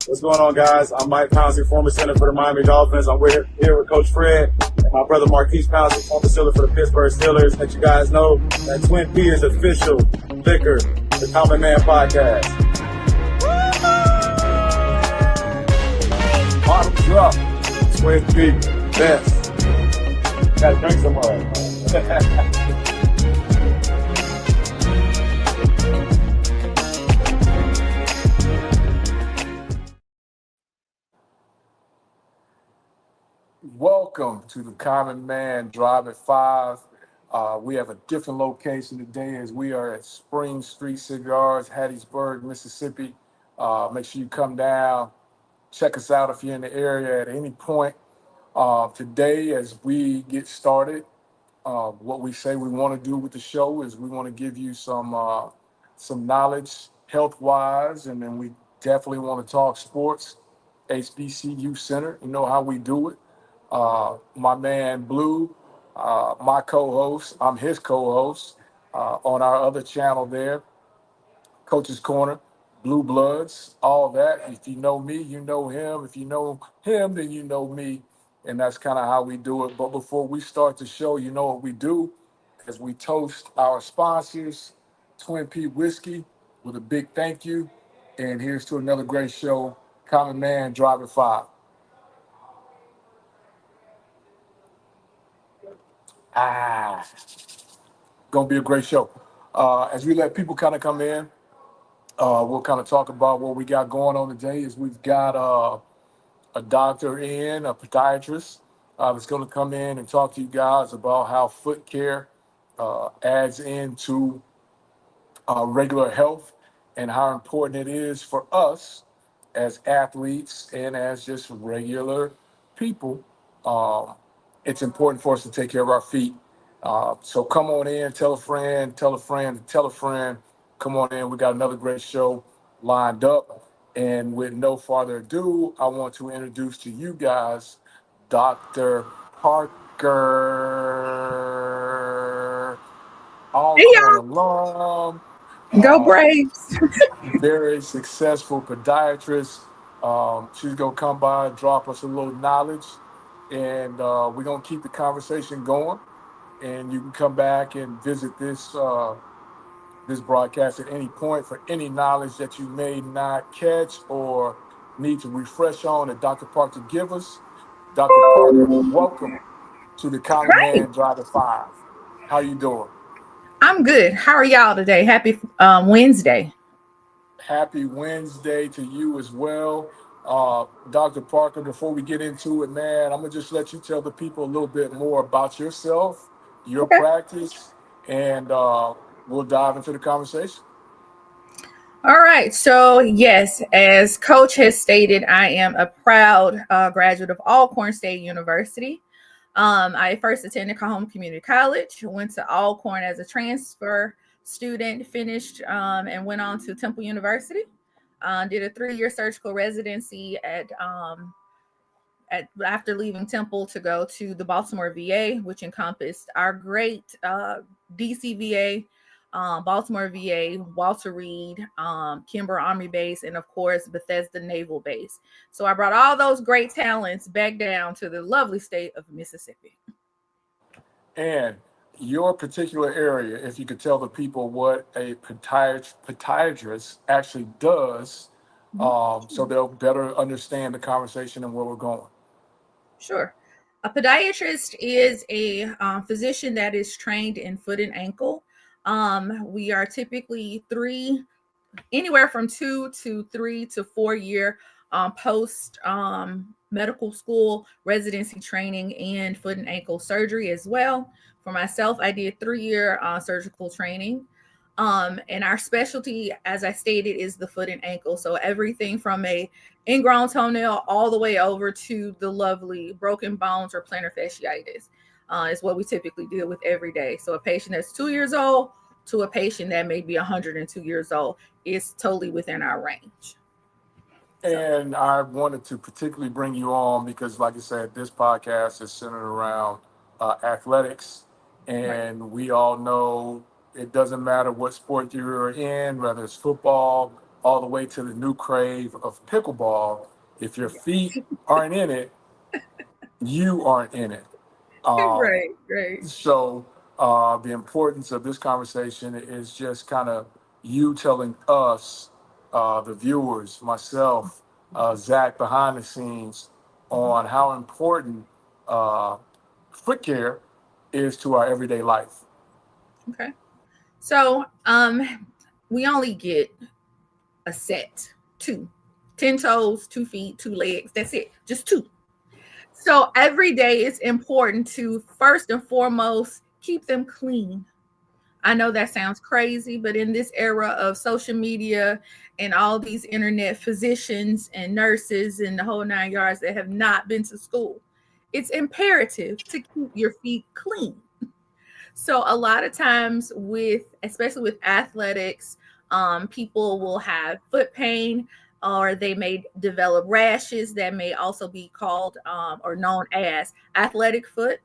What's going on, guys? I'm Mike Pouncey, former center for the Miami Dolphins. I'm here with Coach Fred and my brother Marquise Pouncey, former center for the Pittsburgh Steelers. Let you guys know that Twin P is official liquor, the Common Man Podcast. Bottoms up, Twin P, best. Gotta drink some more. Welcome to the Common Man Drive at 5. We have a different location today as we are at Spring Street Cigars, Hattiesburg, Mississippi. Make sure you come down, check us out if you're in the area at any point. Today, as we get started, what we say we want to do with the show is we want to give you some knowledge health-wise, and then we definitely want to talk sports. HBCU Center, you know how we do it. My man Blue, my co-host, I'm his co-host on our other channel there, Coach's Corner, Blue Bloods, all that. If you know me, you know him. If you know him, then you know me. And that's kind of how we do it. But before we start the show, you know what we do is we toast our sponsors, Twin P Whiskey, with a big thank you. And here's to another great show, Common Man Drive at 5. Gonna be a great show. As we let people kind of come in, we'll kind of talk about what we got going on today. Is we've got a doctor in, a podiatrist, that's going to come in and talk to you guys about how foot care adds into regular health and how important it is for us as athletes and as just regular people. It's important for us to take care of our feet. So come on in, tell a friend, tell a friend, tell a friend. Come on in. We got another great show lined up. And with no further ado, I want to introduce to you guys Dr. Parker, Alcorn alum. Go Braves. Very successful podiatrist. She's going to come by and drop us a little knowledge. And we're going to keep the conversation going. And you can come back and visit this this broadcast at any point for any knowledge that you may not catch or need to refresh on that Dr. Parker give us. Dr. Parker, welcome to the Common Man Drive at 5. How you doing? I'm good. How are y'all today? Happy Wednesday. Happy Wednesday to you as well. Dr. Parker, before we get into it, man, I'm going to just let you tell the people a little bit more about yourself, your practice, and we'll dive into the conversation. All right. So, yes, as Coach has stated, I am a proud graduate of Alcorn State University. I first attended Cahoon Community College, went to Alcorn as a transfer student, finished and went on to Temple University. Did a 3-year surgical residency after leaving Temple to go to the Baltimore VA, which encompassed our great DC VA, Baltimore VA, Walter Reed, Kimber Army Base, and of course, Bethesda Naval Base. So I brought all those great talents back down to the lovely state of Mississippi. And your particular area, if you could tell the people what a podiatrist actually does, so they'll better understand the conversation and where we're going. Sure. A podiatrist is a physician that is trained in foot and ankle. We are typically anywhere from 2 to 3 to 4 year post medical school residency training in foot and ankle surgery as well. For myself, I did 3-year surgical training. And our specialty, as I stated, is the foot and ankle. So everything from a ingrown toenail all the way over to the lovely broken bones or plantar fasciitis is what we typically deal with every day. So a patient that's 2 years old to a patient that may be 102 years old is totally within our range. And I wanted to particularly bring you on because, like I said, this podcast is centered around athletics. And we all know it doesn't matter what sport you're in, whether it's football, all the way to the new crave of pickleball. If your feet aren't in it, you aren't in it. Um, Right, right. so the importance of this conversation is just kind of you telling us, the viewers, myself, Zach, behind the scenes, on how important uh, foot care is to our everyday life. Okay. So we only get a set, two. 10 toes, 2 feet, 2 legs. That's it. Just two. So every day it's important to first and foremost keep them clean. I know that sounds crazy, but in this era of social media and all these internet physicians and nurses and the whole 9 yards that have not been to school, it's imperative to keep your feet clean. So a lot of times especially with athletics, people will have foot pain, or they may develop rashes that may also be called or known as athletic foot,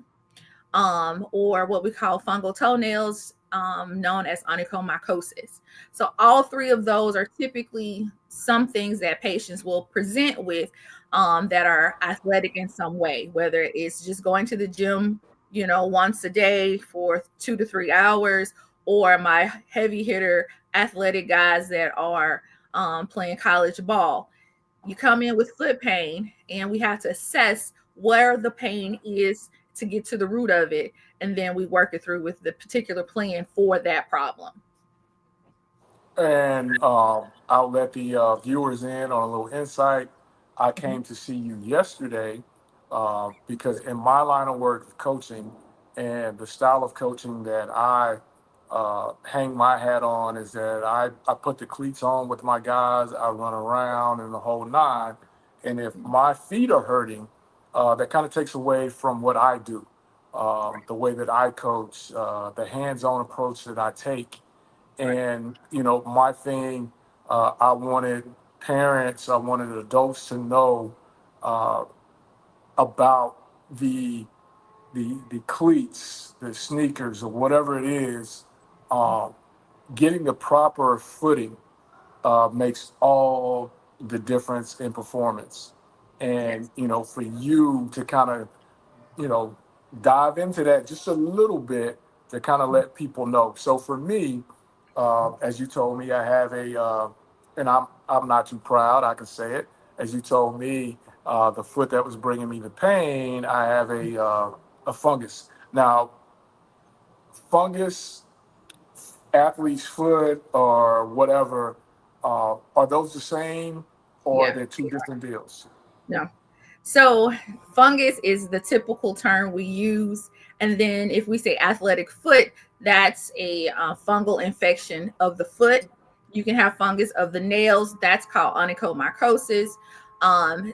or what we call fungal toenails, known as onychomycosis. So all three of those are typically some things that patients will present with, that are athletic in some way, whether it's just going to the gym, once a day for 2 to 3 hours, or my heavy hitter athletic guys that are playing college ball. You come in with foot pain, and we have to assess where the pain is to get to the root of it, and then we work it through with the particular plan for that problem. And I'll let the viewers in on a little insight. I Mhm. came to see you yesterday because in my line of work of coaching and the style of coaching that I hang my hat on is that I put the cleats on with my guys, I run around and the whole nine. And if my feet are hurting, that kind of takes away from what I do, the way that I coach, the hands on approach that I take. Right. And, my thing, I wanted parents, I wanted adults to know uh, about the, the cleats, the sneakers, or whatever it is. Uh, Getting the proper footing makes all the difference in performance. And, Yes. for you to kind of, you know, dive into that just a little bit to kind of let people know. So for me, as you told me, I have and I'm not too proud. I can say it. As you told me, the foot that was bringing me the pain, I have a fungus. Now, fungus, athlete's foot, or whatever, are those the same, or are Yeah. they two different deals? No. So fungus is the typical term we use. And then if we say athletic foot, that's a fungal infection of the foot. You can have fungus of the nails. That's called onychomycosis.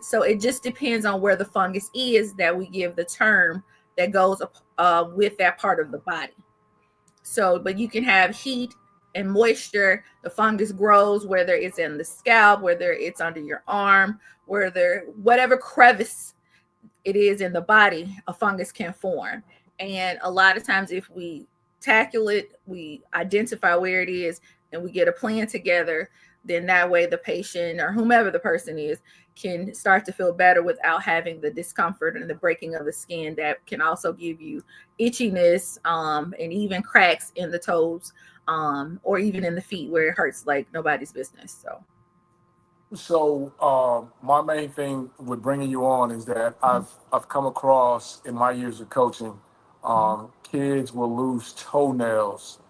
So it just depends on where the fungus is that we give the term that goes with that part of the body. So, but you can have heat and moisture. The fungus grows, whether it's in the scalp, whether it's under your arm, whatever crevice it is in the body, a fungus can form. And a lot of times, if we tackle it, we identify where it is, and we get a plan together, then that way the patient or whomever the person is can start to feel better without having the discomfort and the breaking of the skin that can also give you itchiness, and even cracks in the toes, or even in the feet where it hurts like nobody's business. So, So my main thing with bringing you on is that I've come across in my years of coaching, kids will lose toenails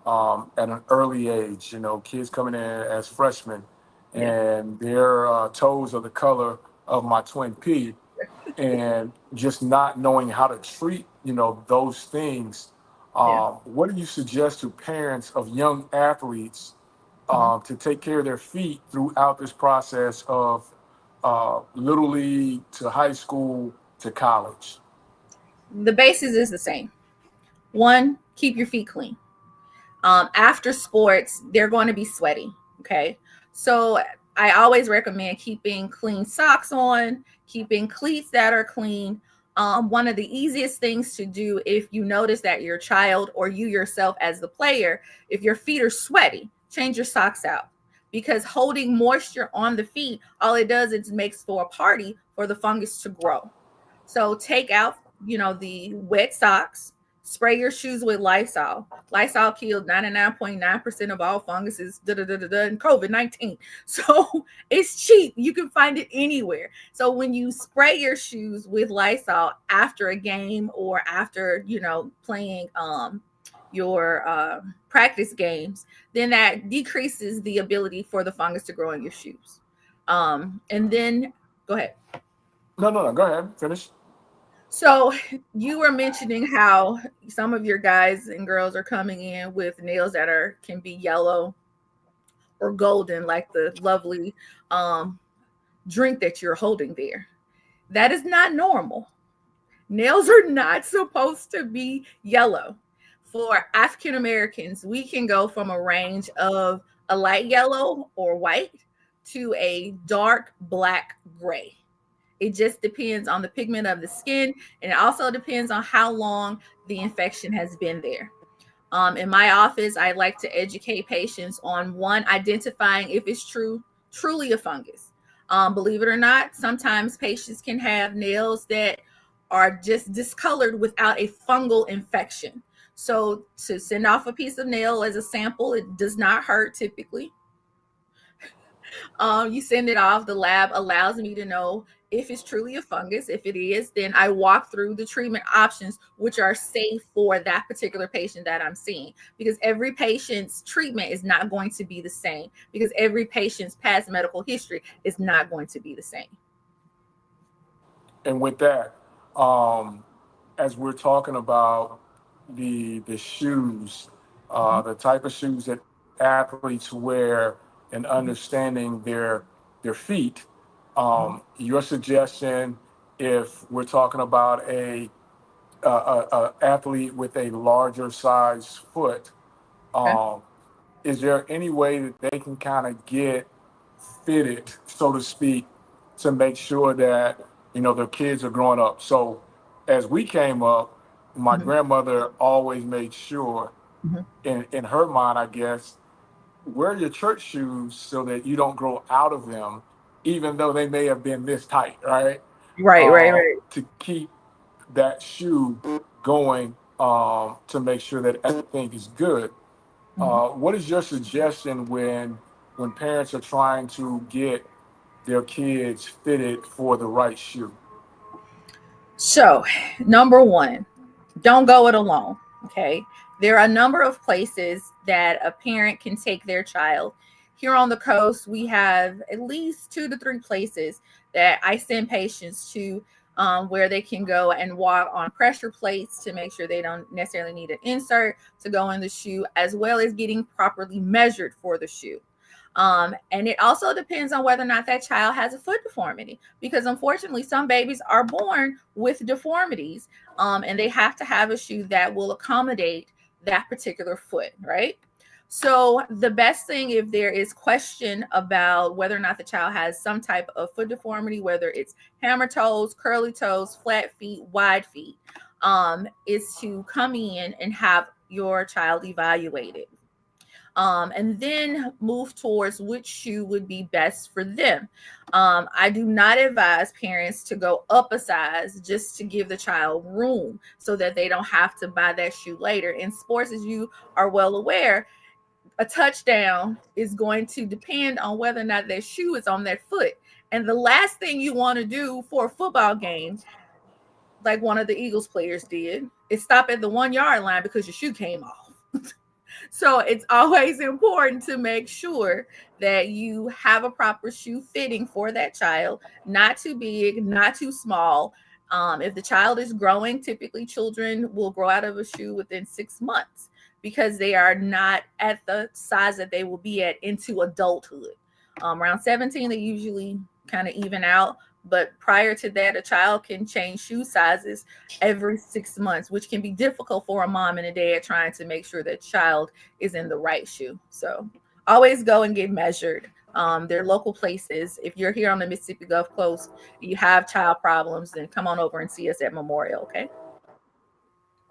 at an early age. Kids coming in as freshmen, yeah, and their toes are the color of my twin P, and just not knowing how to treat those things. yeah. What do you suggest to parents of young athletes Mhm. to take care of their feet throughout this process of little league to high school to college? The basis is the same. One, keep your feet clean. After sports, they're going to be sweaty. Okay. So I always recommend keeping clean socks on, keeping cleats that are clean. One of the easiest things to do, if you notice that your child or you yourself as the player, if your feet are sweaty, change your socks out. because holding moisture on the feet, all it does is makes for a party for the fungus to grow. So take out, the wet socks, spray your shoes with Lysol. Lysol killed 99.9% of all funguses, and COVID-19. So it's cheap. You can find it anywhere. So when you spray your shoes with Lysol after a game or after, playing your practice games, then that decreases the ability for the fungus to grow in your shoes. And then go ahead. No. Go ahead. Finish. So you were mentioning how some of your guys and girls are coming in with nails that can be yellow or golden, like the lovely drink that you're holding there. That is not normal. Nails are not supposed to be yellow. For African Americans, we can go from a range of a light yellow or white to a dark black gray. It just depends on the pigment of the skin, and it also depends on how long the infection has been there. In my office, I like to educate patients on one, identifying if it's truly a fungus. Believe it or not, sometimes patients can have nails that are just discolored without a fungal infection. So to send off a piece of nail as a sample, it does not hurt typically. You send it off. The lab allows me to know if it's truly a fungus. If it is, then I walk through the treatment options, which are safe for that particular patient that I'm seeing, because every patient's treatment is not going to be the same, because every patient's past medical history is not going to be the same. And with that, as we're talking about the shoes, the type of shoes that athletes wear, and understanding their feet, your suggestion, if we're talking about a athlete with a larger size foot, Okay. is there any way that they can kind of get fitted, so to speak, to make sure that their kids are growing up? So as we came up, my Mhm. grandmother always made sure, Mhm. in her mind, I guess, wear your church shoes so that you don't grow out of them, even though they may have been this tight, right? Right. To keep that shoe going, to make sure that everything is good. Mhm. What is your suggestion when parents are trying to get their kids fitted for the right shoe? So, number one, don't go it alone. Okay. There are a number of places that a parent can take their child. Here on the coast, we have at least 2 to 3 places that I send patients to, where they can go and walk on pressure plates to make sure they don't necessarily need an insert to go in the shoe, as well as getting properly measured for the shoe. And it also depends on whether or not that child has a foot deformity, because unfortunately, some babies are born with deformities, and they have to have a shoe that will accommodate that particular foot, right? So the best thing, if there is question about whether or not the child has some type of foot deformity, whether it's hammer toes, curly toes, flat feet, wide feet, is to come in and have your child evaluated, and then move towards which shoe would be best for them. I do not advise parents to go up a size just to give the child room so that they don't have to buy that shoe later. In sports, as you are well aware, a touchdown is going to depend on whether or not that shoe is on that foot. And the last thing you want to do for a football game, like one of the Eagles players did, is stop at the 1 yard line because your shoe came off. So it's always important to make sure that you have a proper shoe fitting for that child, not too big, not too small. If the child is growing, typically children will grow out of a shoe within 6 months because they are not at the size that they will be at into adulthood. Around 17, they usually kind of even out. But prior to that, a child can change shoe sizes every 6 months, which can be difficult for a mom and a dad trying to make sure that child is in the right shoe. So always go and get measured. There are local places. If you're here on the Mississippi Gulf Coast, you have child problems, then come on over and see us at Memorial, okay?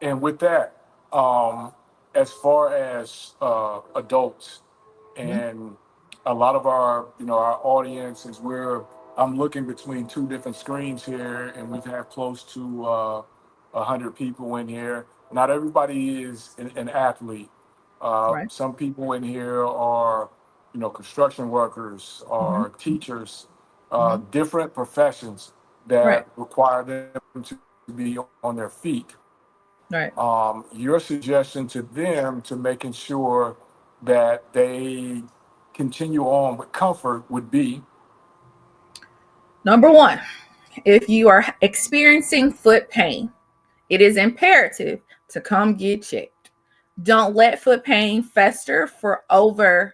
And with that, as far as adults Mhm. and a lot of our, our audience is I'm looking between two different screens here, and we've had close to 100 people in here. Not everybody is an athlete. Right. Some people in here are, construction workers Mm-hmm. or teachers, Mm-hmm. different professions Right. that require them to be on their feet. Right. Your suggestion to them to making sure that they continue on with comfort would be Number one, if you are experiencing foot pain, it is imperative to come get checked. Don't let foot pain fester for over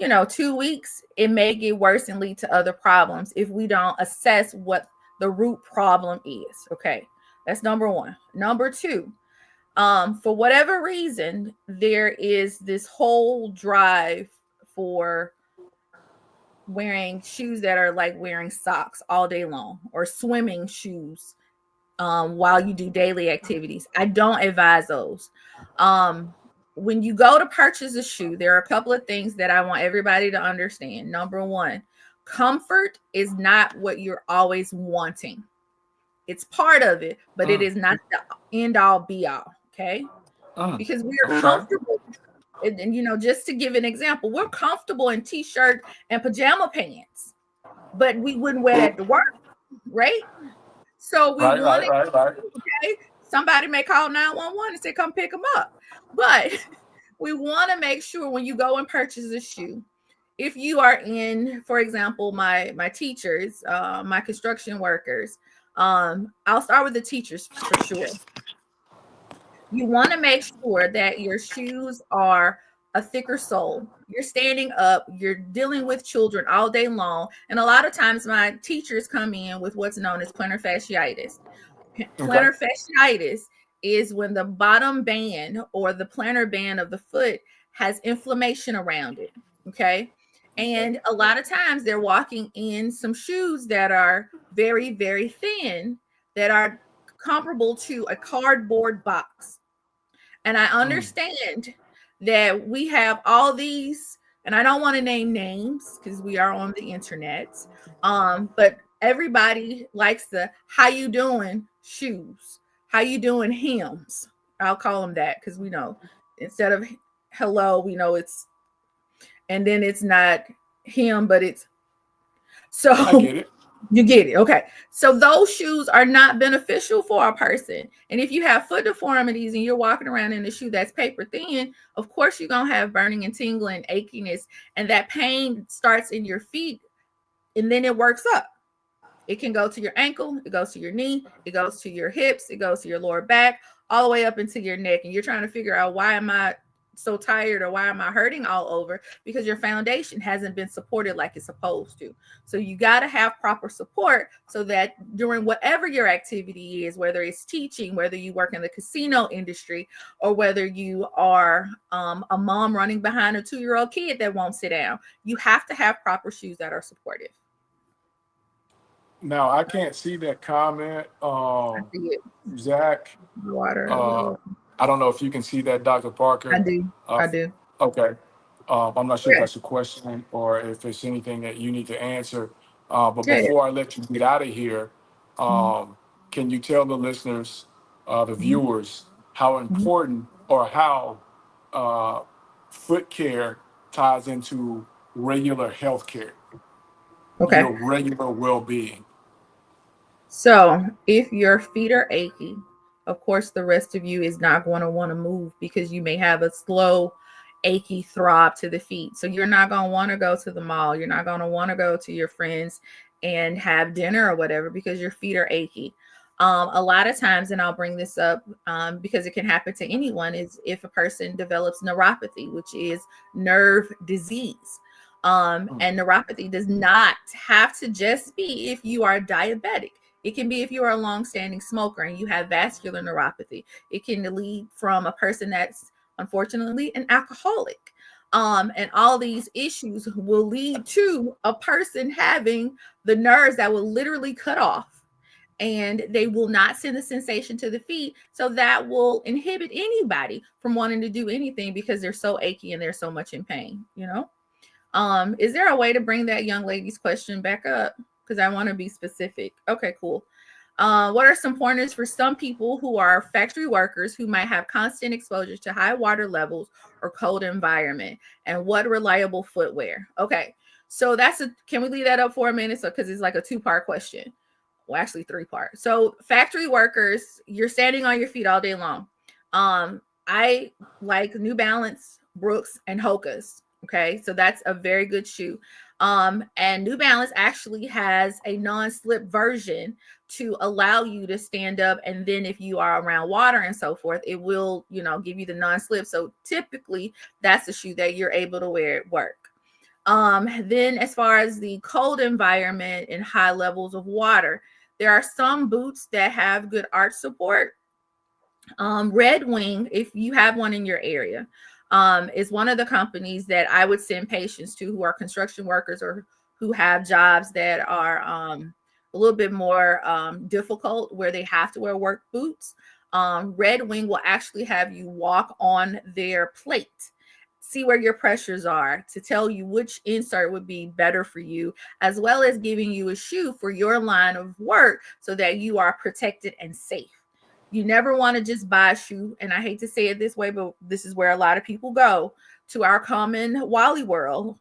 2 weeks. It may get worse and lead to other problems if we don't assess what the root problem is. Okay, that's number one. Number two, for whatever reason, there is this whole drive for wearing shoes that are like wearing socks all day long, or swimming shoes while you do daily activities. I don't advise those. When you go to purchase a shoe, there are a couple of things that I want everybody to understand. Number one, comfort is not what you're always wanting. It's part of it, but it mm, is not the end all be all. Okay. Because we are okay, comfortable. And just to give an example, we're comfortable in t-shirt and pajama pants, but we wouldn't wear that to work, right? So we right, want right, to, right, right. okay, somebody may call 911 and say, come pick them up. But we want to make sure when you go and purchase a shoe, if you are in, for example, my teachers, my construction workers, I'll start with the teachers for sure. You want to make sure that your shoes are a thicker sole. You're standing up, you're dealing with children all day long. And a lot of times my teachers come in with what's known as plantar fasciitis. Okay. Plantar fasciitis is when the bottom band or the plantar band of the foot has inflammation around it. Okay. And a lot of times they're walking in some shoes that are very, very thin, that are comparable to a cardboard box. And I Mm, understand that we have all these, and I don't want to name names because we are on the internet. But everybody likes the how you doing shoes, how you doing hymns. I'll call them that because we know instead of hello, we know it's, and then it's not him, but it's I so get it. you get it. Okay. So those shoes are not beneficial for a person. And if you have foot deformities and you're walking around in a shoe that's paper thin, of course you're going to have burning and tingling, achiness, and that pain starts in your feet and then it works up. It can go to your ankle, it goes to your knee, it goes to your hips, it goes to your lower back, all the way up into your neck. And you're trying to figure out, why am I so tired, or why am I hurting all over? Because your foundation hasn't been supported like it's supposed to. So you got to have proper support so that during whatever your activity is, whether it's teaching, whether you work in the casino industry, or whether you are a mom running behind a 2-year-old kid that won't sit down, you have to have proper shoes that are supportive. Now I can't see that comment, I see it. Zach. Water. Uh, I don't know if you can see that, Dr. I Parker. do. Uh, I do. okay. I'm not sure if Yeah. that's a question or if it's anything that you need to answer. But Yeah. before I let you get out of here, Mhm. can you tell the listeners, the Mhm. viewers, how Mhm. important or how uh, foot care ties into regular health care, Okay. your regular well-being? So if your feet are achy, of course, the rest of you is not going to want to move because you may have a slow, achy throb to the feet. So you're not going to want to go to the mall. You're not going to want to go to your friends and have dinner or whatever because your feet are achy. A lot of times, and I'll bring this up because it can happen to anyone, is if a person develops neuropathy, which is nerve disease. Mm, And neuropathy does not have to just be if you are diabetic. It can be if you are a long-standing smoker and you have vascular neuropathy. It can lead from a person that's unfortunately an alcoholic. And all these issues will lead to a person having the nerves that will literally cut off, and they will not send the sensation to the feet. So that will inhibit anybody from wanting to do anything because they're so achy and they're so much in pain, Is there a way to bring that young lady's question back up? Because I want to be specific. Okay, cool. What are some pointers for some people who are factory workers who might have constant exposure to high water levels or cold environment? And what reliable footwear? Okay, so can we leave that up for a minute? So, because it's like a 2-part question. Well, actually 3-part. So factory workers, you're standing on your feet all day long. I like New Balance, Brooks, and Hoka's. Okay, so that's a very good shoe. And New Balance actually has a non-slip version to allow you to stand up, and then if you are around water and so forth, it will, give you the non-slip. So typically that's the shoe that you're able to wear at work. Then as far as the cold environment and high levels of water, there are some boots that have good arch support. Red Wing, if you have one in your area, is one of the companies that I would send patients to who are construction workers or who have jobs that are a little bit more difficult, where they have to wear work boots. Red Wing will actually have you walk on their plate, see where your pressures are, to tell you which insert would be better for you, as well as giving you a shoe for your line of work so that you are protected and safe. You never want to just buy a shoe. And I hate to say it this way, but this is where a lot of people go to our common Wally World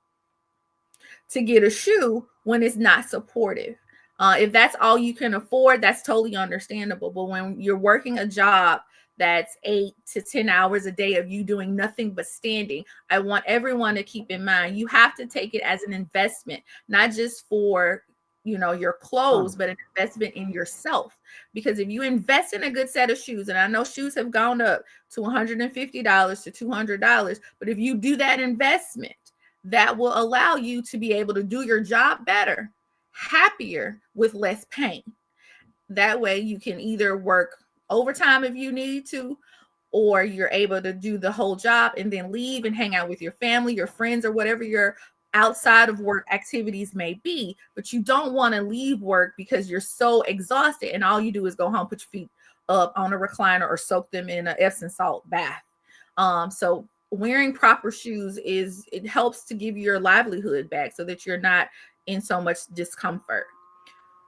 to get a shoe when it's not supportive. If that's all you can afford, that's totally understandable. But when you're working a job that's 8 to 10 hours a day of you doing nothing but standing, I want everyone to keep in mind, you have to take it as an investment, not just for your clothes, but an investment in yourself. Because if you invest in a good set of shoes, and I know shoes have gone up to $150 to $200, but if you do that investment, that will allow you to be able to do your job better, happier, with less pain. That way you can either work overtime if you need to, or you're able to do the whole job and then leave and hang out with your family, your friends, or whatever your outside of work activities may be. But you don't want to leave work because you're so exhausted and all you do is go home, put your feet up on a recliner, or soak them in an Epsom salt bath. So wearing proper shoes it helps to give you your livelihood back so that you're not in so much discomfort.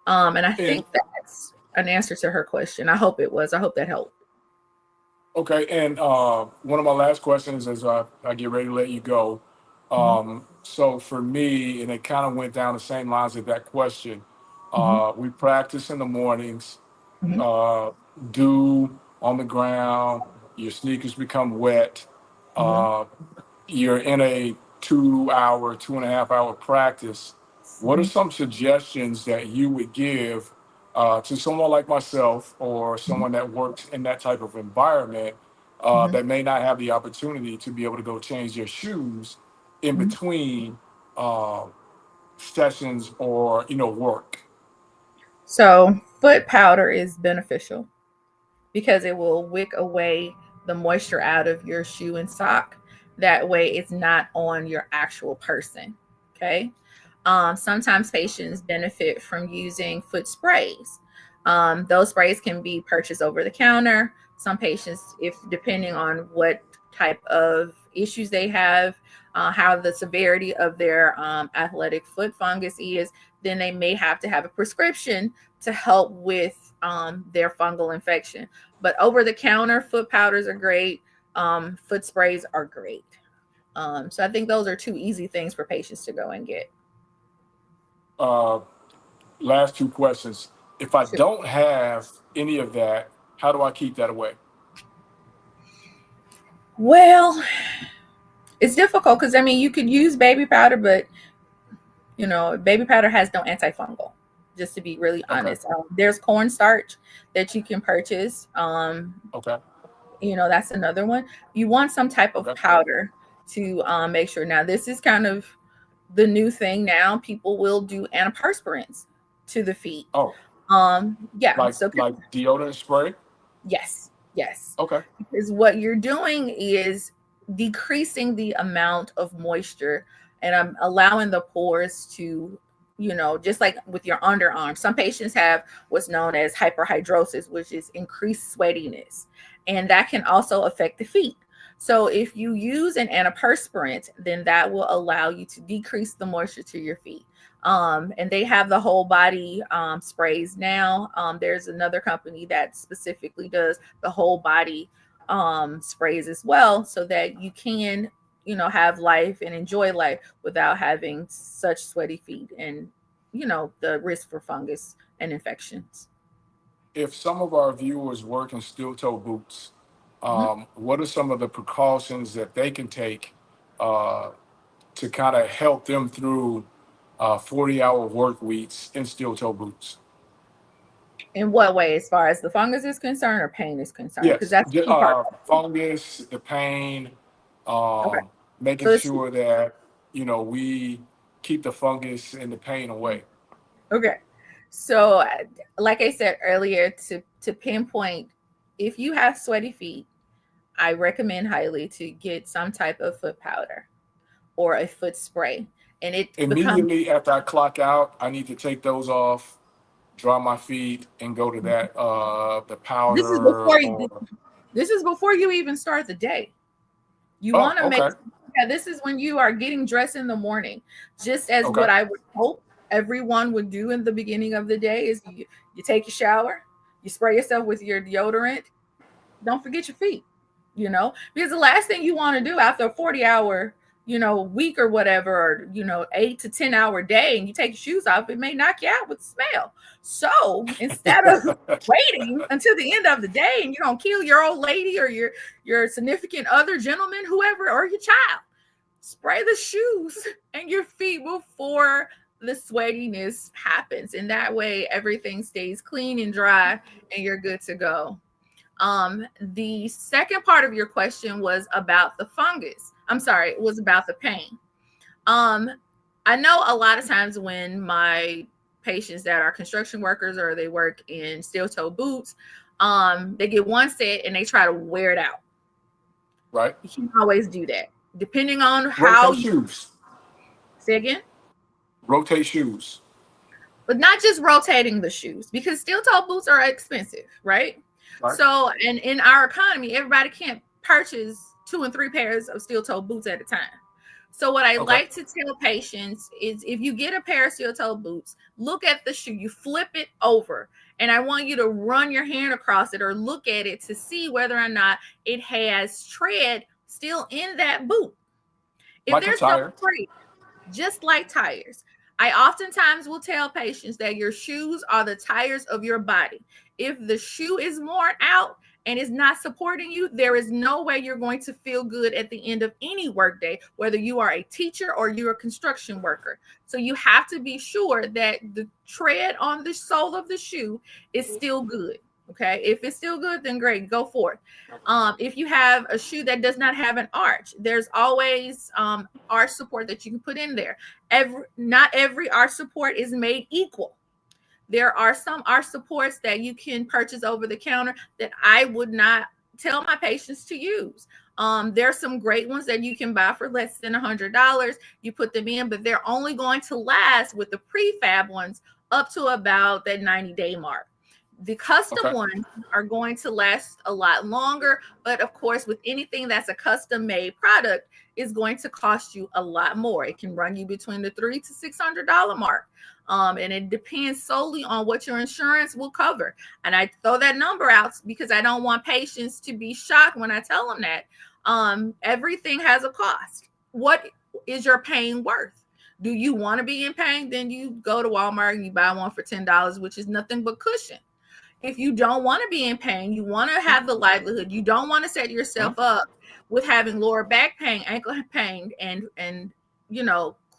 And I think that's an answer to her question. I hope it was. I hope that helped. Okay, and one of my last questions as I get ready to let you go. So for me, and it kind of went down the same lines of that question. We practice in the mornings, dew on the ground, your sneakers become wet. You're in a 2.5 hour practice. What are some suggestions that you would give to someone like myself or someone that works in that type of environment that may not have the opportunity to be able to go change their shoes in between sessions or work? So foot powder is beneficial because it will wick away the moisture out of your shoe and sock. That way it's not on your actual person. Okay. Sometimes patients benefit from using foot sprays. Those sprays can be purchased over the counter. Some patients, if depending on what type of issues they have, how the severity of their athletic foot fungus is, then they may have to have a prescription to help with their fungal infection. But over the counter, foot powders are great. Foot sprays are great. So I think those are 2 easy things for patients to go and get. Last 2 questions. If I don't have any of that, how do I keep that away? Well, it's difficult because you could use baby powder, but baby powder has no antifungal, just to be really honest. There's cornstarch that you can purchase. That's another one. You want some type of powder to make sure. Now, this is kind of the new thing now. People will do antiperspirants to the feet. Yeah. Like deodorant spray? Yes. Okay. Because what you're doing is decreasing the amount of moisture and allowing the pores to, just like with your underarm. Some patients have what's known as hyperhidrosis, which is increased sweatiness. And that can also affect the feet. So if you use an antiperspirant, then that will allow you to decrease the moisture to your feet. And they have the whole body sprays now. There's another company that specifically does the whole body sprays as well, so that you can, have life and enjoy life without having such sweaty feet and, the risk for fungus and infections. If some of our viewers work in steel toe boots, Mhm. what are some of the precautions that they can take to kind of help them through 40-hour work weeks in steel toe boots? In what way, as far as the fungus is concerned or pain is concerned? Because Yes, that's two parts. fungus, the pain, Okay. making So it's sure that we keep the fungus and the pain away. okay. So, like I said earlier, to pinpoint, if you have sweaty feet, I recommend highly to get some type of foot powder or a foot spray, and it becomes. Immediately after I clock out, I need to take those off, dry my feet, and go to that the This is powder before you. or This is before you even start the day. You oh, want to make. okay, Yeah, this is when you are getting dressed in the morning, just as okay, what I would hope everyone would do in the beginning of the day is you take your shower, you spray yourself with your deodorant. Don't forget your feet, because the last thing you want to do after a 40-hour, week or whatever, or, 8 to 10 hour day, and you take your shoes off, it may knock you out with the smell. So instead of waiting until the end of the day and you don't kill your old lady or your significant other, gentleman, whoever, or your child, spray the shoes and your feet before the sweatiness happens. And that way everything stays clean and dry and you're good to go. The second part of your question was about the fungus. I'm sorry, it was about the pain. I know a lot of times when my patients that are construction workers or they work in steel toe boots, they get one set and they try to wear it out. right. You can't always do that. Depending on how Rotate shoes. say again. Rotate shoes. But not just rotating the shoes, because steel toe boots are expensive, right? Right. So, and in our economy, everybody can't purchase 2 and 3 pairs of steel toe boots at a time. So what I Okay. like to tell patients is if you get a pair of steel toe boots, look at the shoe, you flip it over, and I want you to run your hand across it or look at it to see whether or not it has tread still in that boot. If Like a there's no tire. tread, just like tires, I oftentimes will tell patients that your shoes are the tires of your body. If the shoe is worn out and is not supporting you, there is no way you're going to feel good at the end of any workday, whether you are a teacher or you're a construction worker. So you have to be sure that the tread on the sole of the shoe is still good. Okay. If it's still good, then great, go for it. If you have a shoe that does not have an arch, there's always arch support that you can put in there. Not every arch support is made equal. There are some arch supports that you can purchase over the counter that I would not tell my patients to use. There's some great ones that you can buy for less than $100. You put them in, but they're only going to last with the prefab ones up to about that 90-day mark. The custom ones are going to last a lot longer, but of course, with anything that's a custom made product, is going to cost you a lot more. It can run you between the $300 to $600 mark. And it depends solely on what your insurance will cover. And I throw that number out because I don't want patients to be shocked when I tell them that. Everything has a cost. What is your pain worth? Do you want to be in pain? Then you go to Walmart and you buy one for $10, which is nothing but cushion. If you don't want to be in pain, you want to have the livelihood, you don't want to set yourself up with having lower back pain, ankle pain, and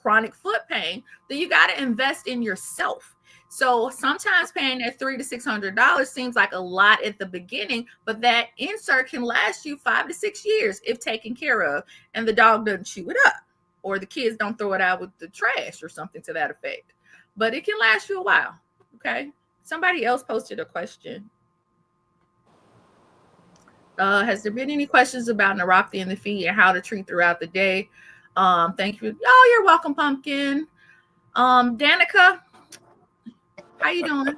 chronic foot pain, then you got to invest in yourself. So sometimes paying that $300 to $600 seems like a lot at the beginning, but that insert can last you 5 to 6 years if taken care of, and the dog doesn't chew it up, or the kids don't throw it out with the trash or something to that effect. But it can last you a while. Okay. Somebody else posted a question. Has there been any questions about neuropathy in the feet and how to treat throughout the day? Thank you. Oh, you're welcome, Pumpkin. Danica, how you doing?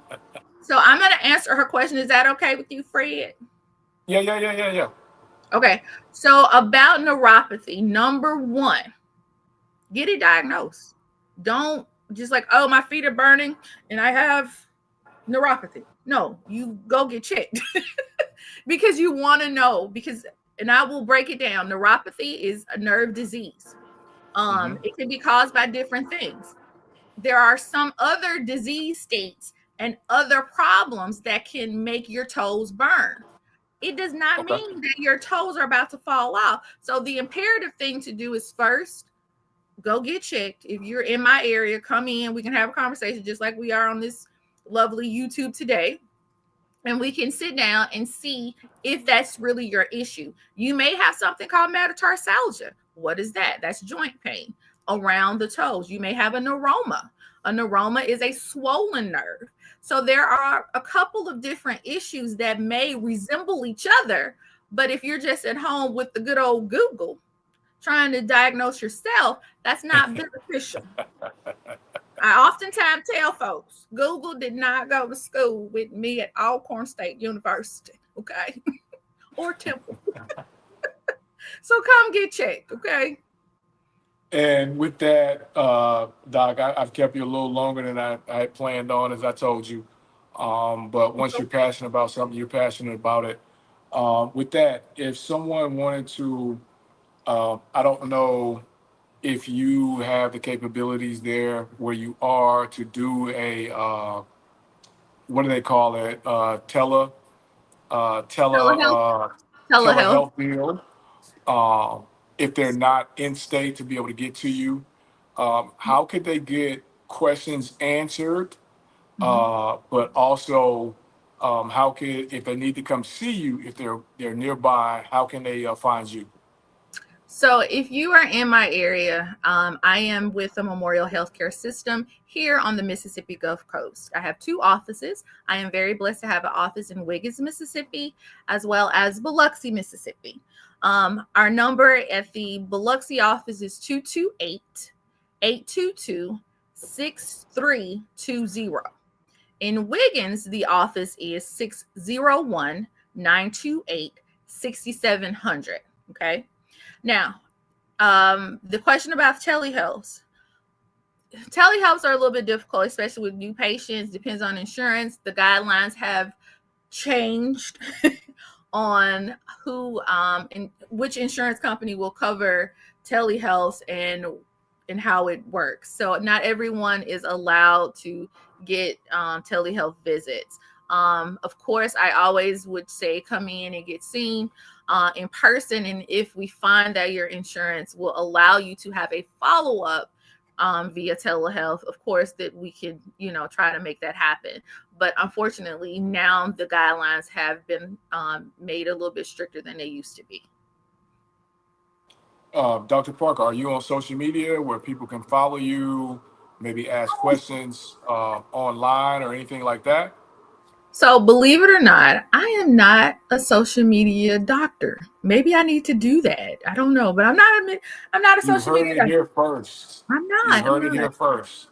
So I'm going to answer her question. Is that okay with you, Fred? Yeah. Okay. So about neuropathy, number one, get it diagnosed. Don't just like, oh, my feet are burning and I have neuropathy. No, you go get checked because you want to know. Because, and I will break it down. Neuropathy is a nerve disease. It can be caused by different things. There are some other disease states and other problems that can make your toes burn. It does not Okay. mean that your toes are about to fall off. So the imperative thing to do is first go get checked. If you're in my area, come in. We can have a conversation just like we are on this lovely YouTube today. And we can sit down and see if that's really your issue. You may have something called metatarsalgia. What is that? That's joint pain around the toes. You may have a neuroma. A neuroma is a swollen nerve. So there are a couple of different issues that may resemble each other. But if you're just at home with the good old Google trying to diagnose yourself, that's not beneficial. I oftentimes tell folks, Google did not go to school with me at Alcorn State University, okay? Or Temple. So come get checked, okay? And with that, Doc, I've kept you a little longer than I had planned on, as I told you. But once you're passionate about something, you're passionate about it. With that, if someone wanted to, I don't know if you have the capabilities there where you are to do a, what do they call it? Telehealth. Telehealth. Telehealth deal. If they're not in state to be able to get to you, how could they get questions answered? But also, how could, if they need to come see you, if they're nearby, how can they find you? So if you are in my area, I am with the Memorial Healthcare System here on the Mississippi Gulf Coast. I have two offices. I am very blessed to have an office in Wiggins, Mississippi, as well as Biloxi, Mississippi. Our number at the Biloxi office is 228-822-6320. In Wiggins, the office is 601-928-6700. Okay. Now, the question about telehealths. Telehealths are a little bit difficult, especially with new patients. Depends on insurance. The guidelines have changed on who and which insurance company will cover telehealth and how it works. So not everyone is allowed to get telehealth visits. Of course, I always would say come in and get seen in person. And if we find that your insurance will allow you to have a follow-up via telehealth, of course, that we can, try to make that happen. But unfortunately, now the guidelines have been made a little bit stricter than they used to be. Dr. Parker, are you on social media where people can follow you, maybe ask questions online or anything like that? So believe it or not, I am not a social media doctor. Maybe I need to do that. I don't know, but I'm not a social media doctor. Here first. I'm not. You heard it here first.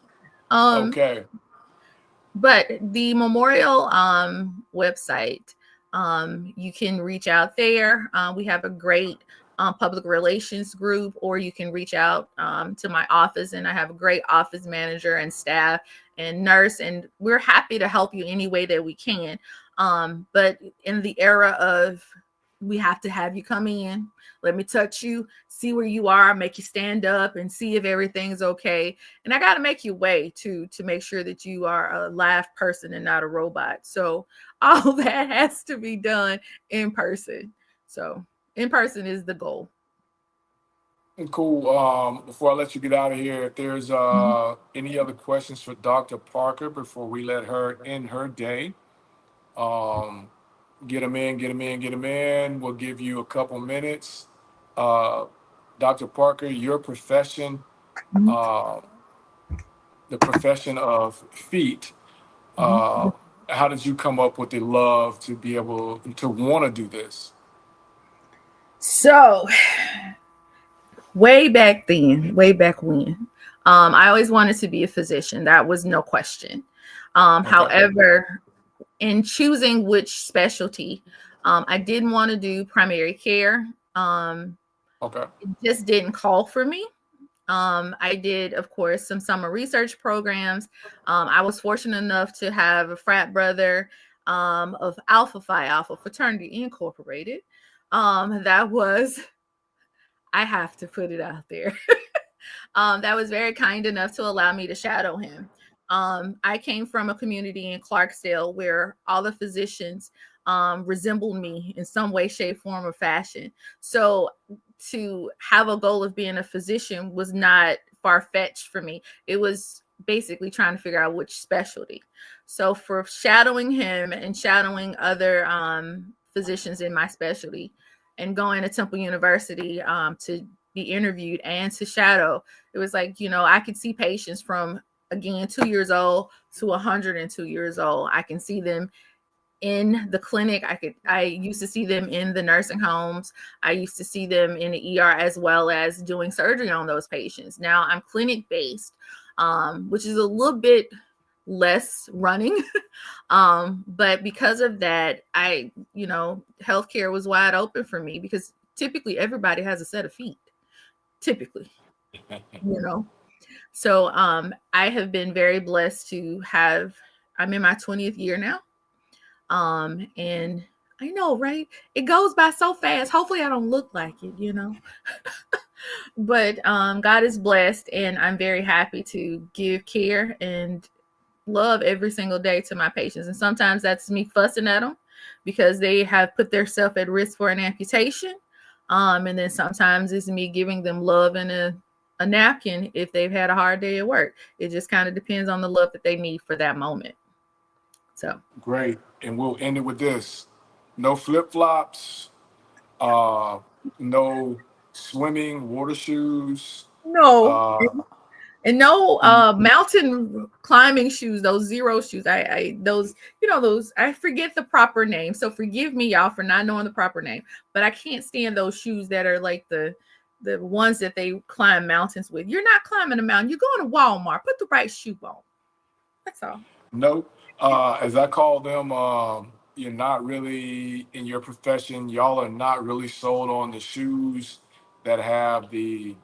Okay. But the Memorial website, you can reach out there. We have a great public relations group, or you can reach out to my office, and I have a great office manager and staff and nurse, and we're happy to help you any way that we can. But in the era of we have to have you come in, let me touch you, see where you are, make you stand up and see if everything's okay. And I got to make you weigh to make sure that you are a live person and not a robot. So all that has to be done in person. So in person is the goal. Cool. Before I let you get out of here, if there's any other questions for Dr. Parker before we let her end her day, get them in. We'll give you a couple minutes. Dr. Parker, your profession, the profession of feet, how did you come up with the love to be able to want to do this? So way back when, I always wanted to be a physician. That was no question. However, in choosing which specialty, I didn't want to do primary care. Okay. It just didn't call for me. I did, of course, some summer research programs. I was fortunate enough to have a frat brother of Alpha Phi Alpha Fraternity Incorporated. That was, I have to put it out there. That was very kind enough to allow me to shadow him. I came from a community in Clarksdale where all the physicians resembled me in some way, shape, form, or fashion. So to have a goal of being a physician was not far-fetched for me. It was basically trying to figure out which specialty. So for shadowing him and shadowing other physicians in my specialty and going to Temple University to be interviewed and to shadow, it was like, I could see patients from, again, 2 years old to 102 years old. I can see them in the clinic. I used to see them in the nursing homes. I used to see them in the ER as well as doing surgery on those patients. Now I'm clinic based, which is a little bit less running. But because of that, healthcare was wide open for me because typically everybody has a set of feet. Typically, So I have been very blessed to I'm in my 20th year now. And I know, right? It goes by so fast. Hopefully I don't look like it, But God is blessed, and I'm very happy to give care and love every single day to my patients. And sometimes that's me fussing at them because they have put themselves at risk for an amputation. And then sometimes it's me giving them love and a napkin if they've had a hard day at work. It just kind of depends on the love that they need for that moment. So great. And we'll end it with this. No flip-flops, no swimming, water shoes. no. And no mountain climbing shoes, those zero shoes. Those I forget the proper name. So forgive me, y'all, for not knowing the proper name. But I can't stand those shoes that are like the ones that they climb mountains with. You're not climbing a mountain. You're going to Walmart. Put the right shoe on. That's all. No, as I call them, you're not really in your profession. Y'all are not really sold on the shoes that have I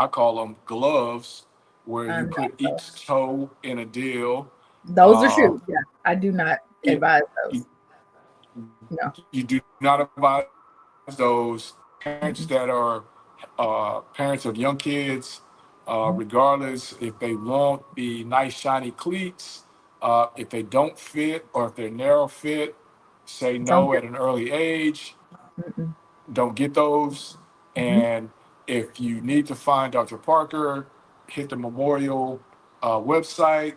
call them gloves, where you put each toe in a deal. Those are shoes. Yeah, I do not advise those. No. You do not advise those. Parents that are parents of young kids, regardless if they want the nice shiny cleats, if they don't fit or if they're narrow fit, say no at an early age. Don't get those. And if you need to find Dr. Parker, hit the Memorial website.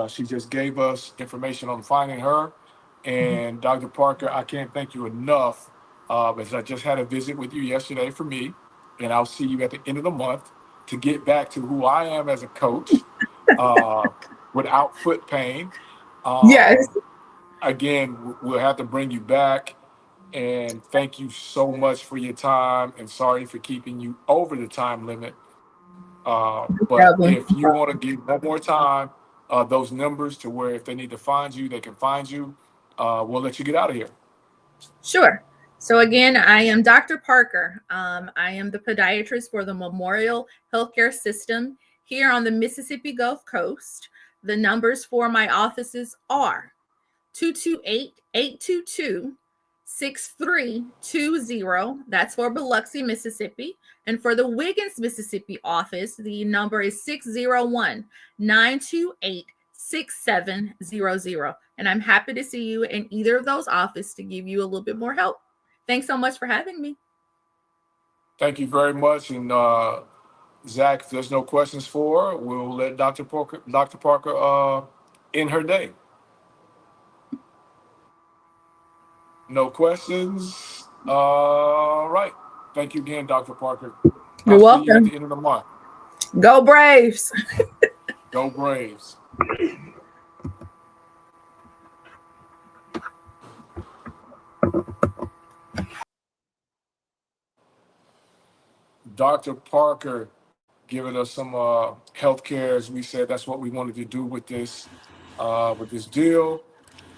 She just gave us information on finding her. And Dr. Parker, I can't thank you enough, as I just had a visit with you yesterday for me, and I'll see you at the end of the month to get back to who I am as a coach without foot pain. Yes. Again, we'll have to bring you back. And thank you so much for your time, and sorry for keeping you over the time limit. But if you want to give one more time those numbers to where if they need to find you, they can find you, we'll let you get out of here. Sure. So again, I am Dr. Parker. I am the podiatrist for the Memorial Healthcare System here on the Mississippi Gulf Coast. The numbers for my offices are 228-822-6320. That's for Biloxi, Mississippi. And for the Wiggins, Mississippi office, the number is 601-928-6700. And I'm happy to see you in either of those offices to give you a little bit more help. Thanks so much for having me. Thank you very much. And Zach, if there's no questions for her, we'll let Dr. Parker end her day. No questions. All right. Thank you again, Dr. Parker. You're welcome. See you at the end of the month. Go Braves. Go Braves. Dr. Parker giving us some healthcare, as we said. That's what we wanted to do with this deal,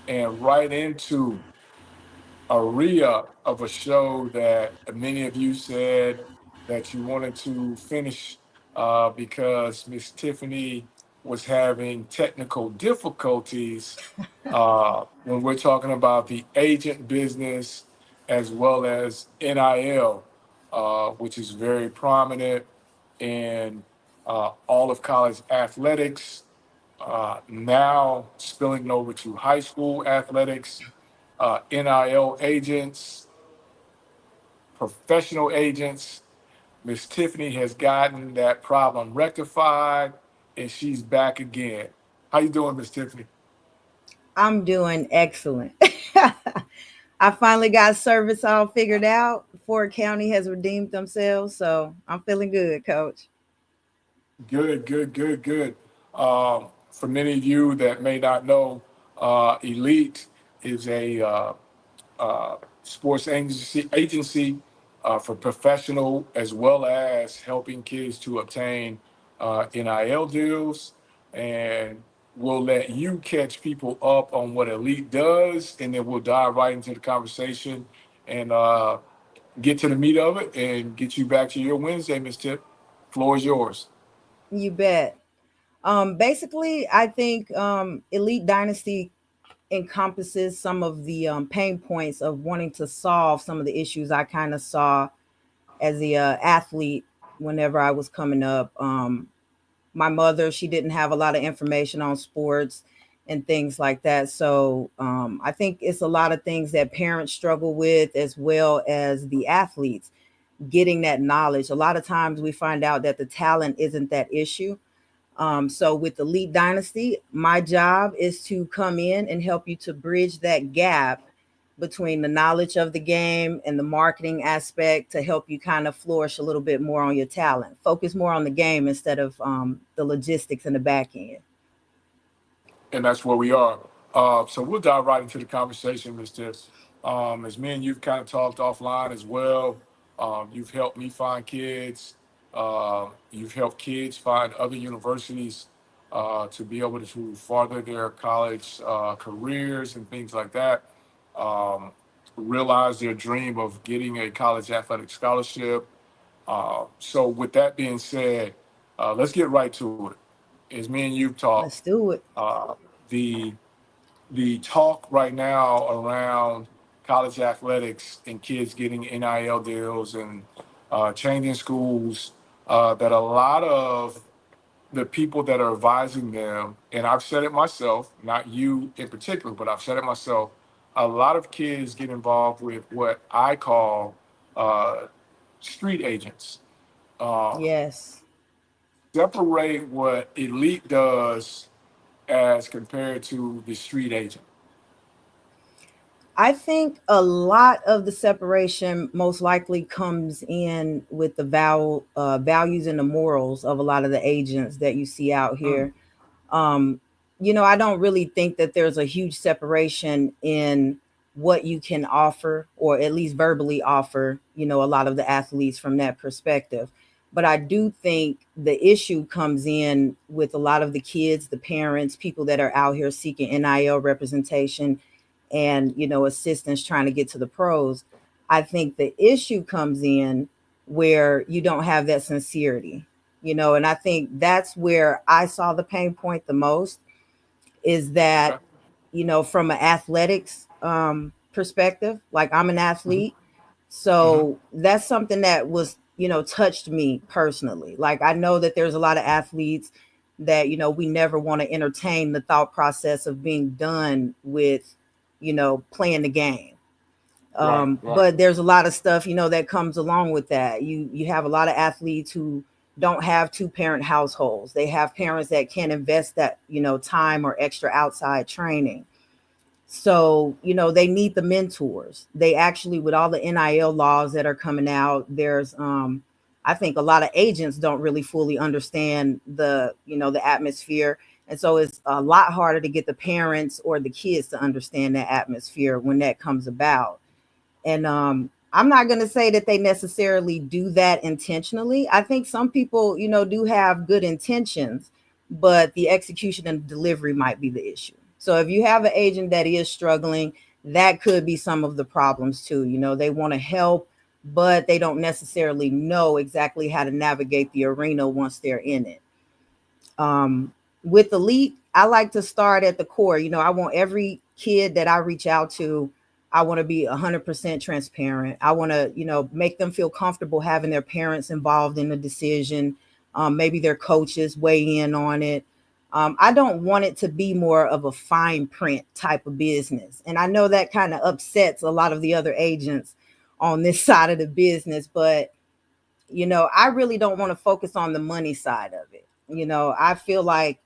and right into a re-up of a show that many of you said that you wanted to finish because Miss Tiffany was having technical difficulties when we're talking about the agent business as well as NIL, which is very prominent in all of college athletics, now spilling over to high school athletics, NIL agents, professional agents. Miss Tiffany has gotten that problem rectified, and she's back again. How you doing, Miss Tiffany? I'm doing excellent. I finally got service all figured out. Ford County has redeemed themselves, so I'm feeling good, Coach. Good, good, good, good. For many of you that may not know, Elite is a sports agency for professional as well as helping kids to obtain NIL deals. And we'll let you catch people up on what Elite does, and then we'll dive right into the conversation and get to the meat of it and get you back to your Wednesday, Miss Tip. Floor is yours. You bet. Basically, I think Elite Dynasty encompasses some of the pain points of wanting to solve some of the issues I kind of saw as a athlete whenever I was coming up. My mother, she didn't have a lot of information on sports and things like that. So I think it's a lot of things that parents struggle with as well as the athletes getting that knowledge. A lot of times we find out that the talent isn't that issue. So with Elite Dynasty, my job is to come in and help you to bridge that gap between the knowledge of the game and the marketing aspect to help you kind of flourish a little bit more on your talent. Focus more on the game instead of the logistics in the back end. And that's where we are. So we'll dive right into the conversation, Mr. As me and you've kind of talked offline as well. You've helped me find kids. You've helped kids find other universities to be able to further their college careers and things like that. Realize their dream of getting a college athletic scholarship. So with that being said, let's get right to it. As me and you've talked, Let's do it. uh, the the talk right now around college athletics and kids getting NIL deals and changing schools, that a lot of the people that are advising them, and I've said it myself, not you in particular, but I've said it myself, a lot of kids get involved with what I call uh, street agents. Uh, Yes. Separate what Elite does as compared to the street agent. I think a lot of the separation most likely comes in with the values and the morals of a lot of the agents that you see out Mm, here. um I don't really think that there's a huge separation in what you can offer or at least verbally offer, a lot of the athletes from that perspective. But I do think the issue comes in with a lot of the kids, the parents, people that are out here seeking NIL representation and assistance trying to get to the pros. I think the issue comes in where you don't have that sincerity, and I think that's where I saw the pain point the most, is okay. that from an athletics perspective, like I'm an Hmm. athlete, Hmm. so that's something that was touched me personally. Like I know that there's a lot of athletes that we never want to entertain the thought process of being done with playing the game. Right, right. But there's a lot of stuff that comes along with that. You have a lot of athletes who don't have two parent households. They have parents that can't invest that time or extra outside training. So they need the mentors. They actually, with all the NIL laws that are coming out, there's I think a lot of agents don't really fully understand the atmosphere. And so it's a lot harder to get the parents or the kids to understand that atmosphere when that comes about. And I'm not going to say that they necessarily do that intentionally. I think some people, do have good intentions, but the execution and delivery might be the issue. So if you have an agent that is struggling, that could be some of the problems too. You know, they want to help, but they don't necessarily know exactly how to navigate the arena once they're in it. With elite, I like to start at the core. You know, I want every kid that I reach out to, I want to be 100% transparent. I want to, you know, make them feel comfortable having their parents involved in the decision. Maybe their coaches weigh in on it. I don't want it to be more of a fine print type of business. And I know that kind of upsets a lot of the other agents on this side of the business, but you know, I really don't want to focus on the money side of it. You know, I feel like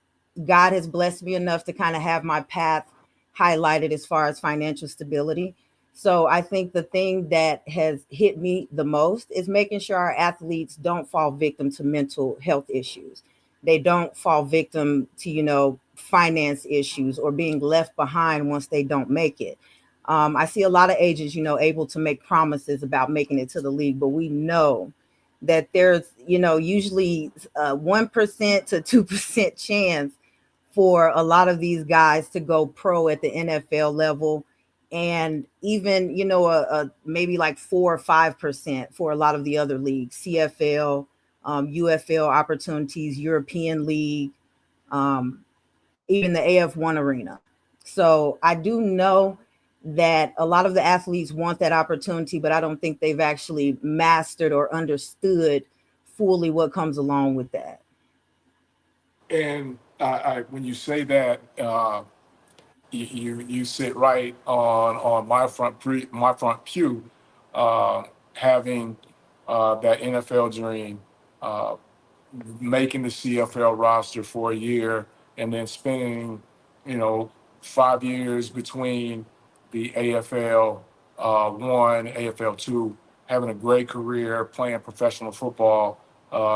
God has blessed me enough to kind of have my path highlighted as far as financial stability. So I think the thing that has hit me the most is making sure our athletes don't fall victim to mental health issues. They don't fall victim to, you know, finance issues or being left behind once they don't make it. I see a lot of agents, you know, able to make promises about making it to the league, but we know that there's, you know, usually 1% to 2% chance for a lot of these guys to go pro at the NFL level. And even, you know, maybe like 4 or 5% for a lot of the other leagues, CFL, UFL opportunities, European League, um, even the AF1 arena. So I do know that a lot of the athletes want that opportunity, but I don't think they've actually mastered or understood fully what comes along with that. And when you say that, you sit right on my front pew, uh, having that NFL dream, uh, making the CFL roster for a year, and then spending, you know, 5 years between the AFL one, AFL two, having a great career, playing professional football,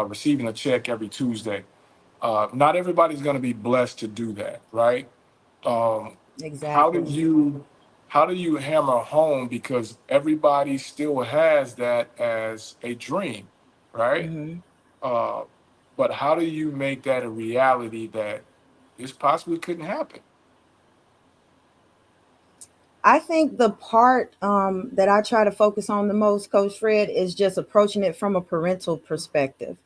receiving a check every Tuesday. Not everybody's going to be blessed to do that, right? Um, how do Exactly. you how do you hammer home, because everybody still has that as a dream, right? Hmm. Uh, but how do you make that a reality that this possibly couldn't happen? I think the part that I try to focus on the most, Coach Fred, is just approaching it from a parental perspective.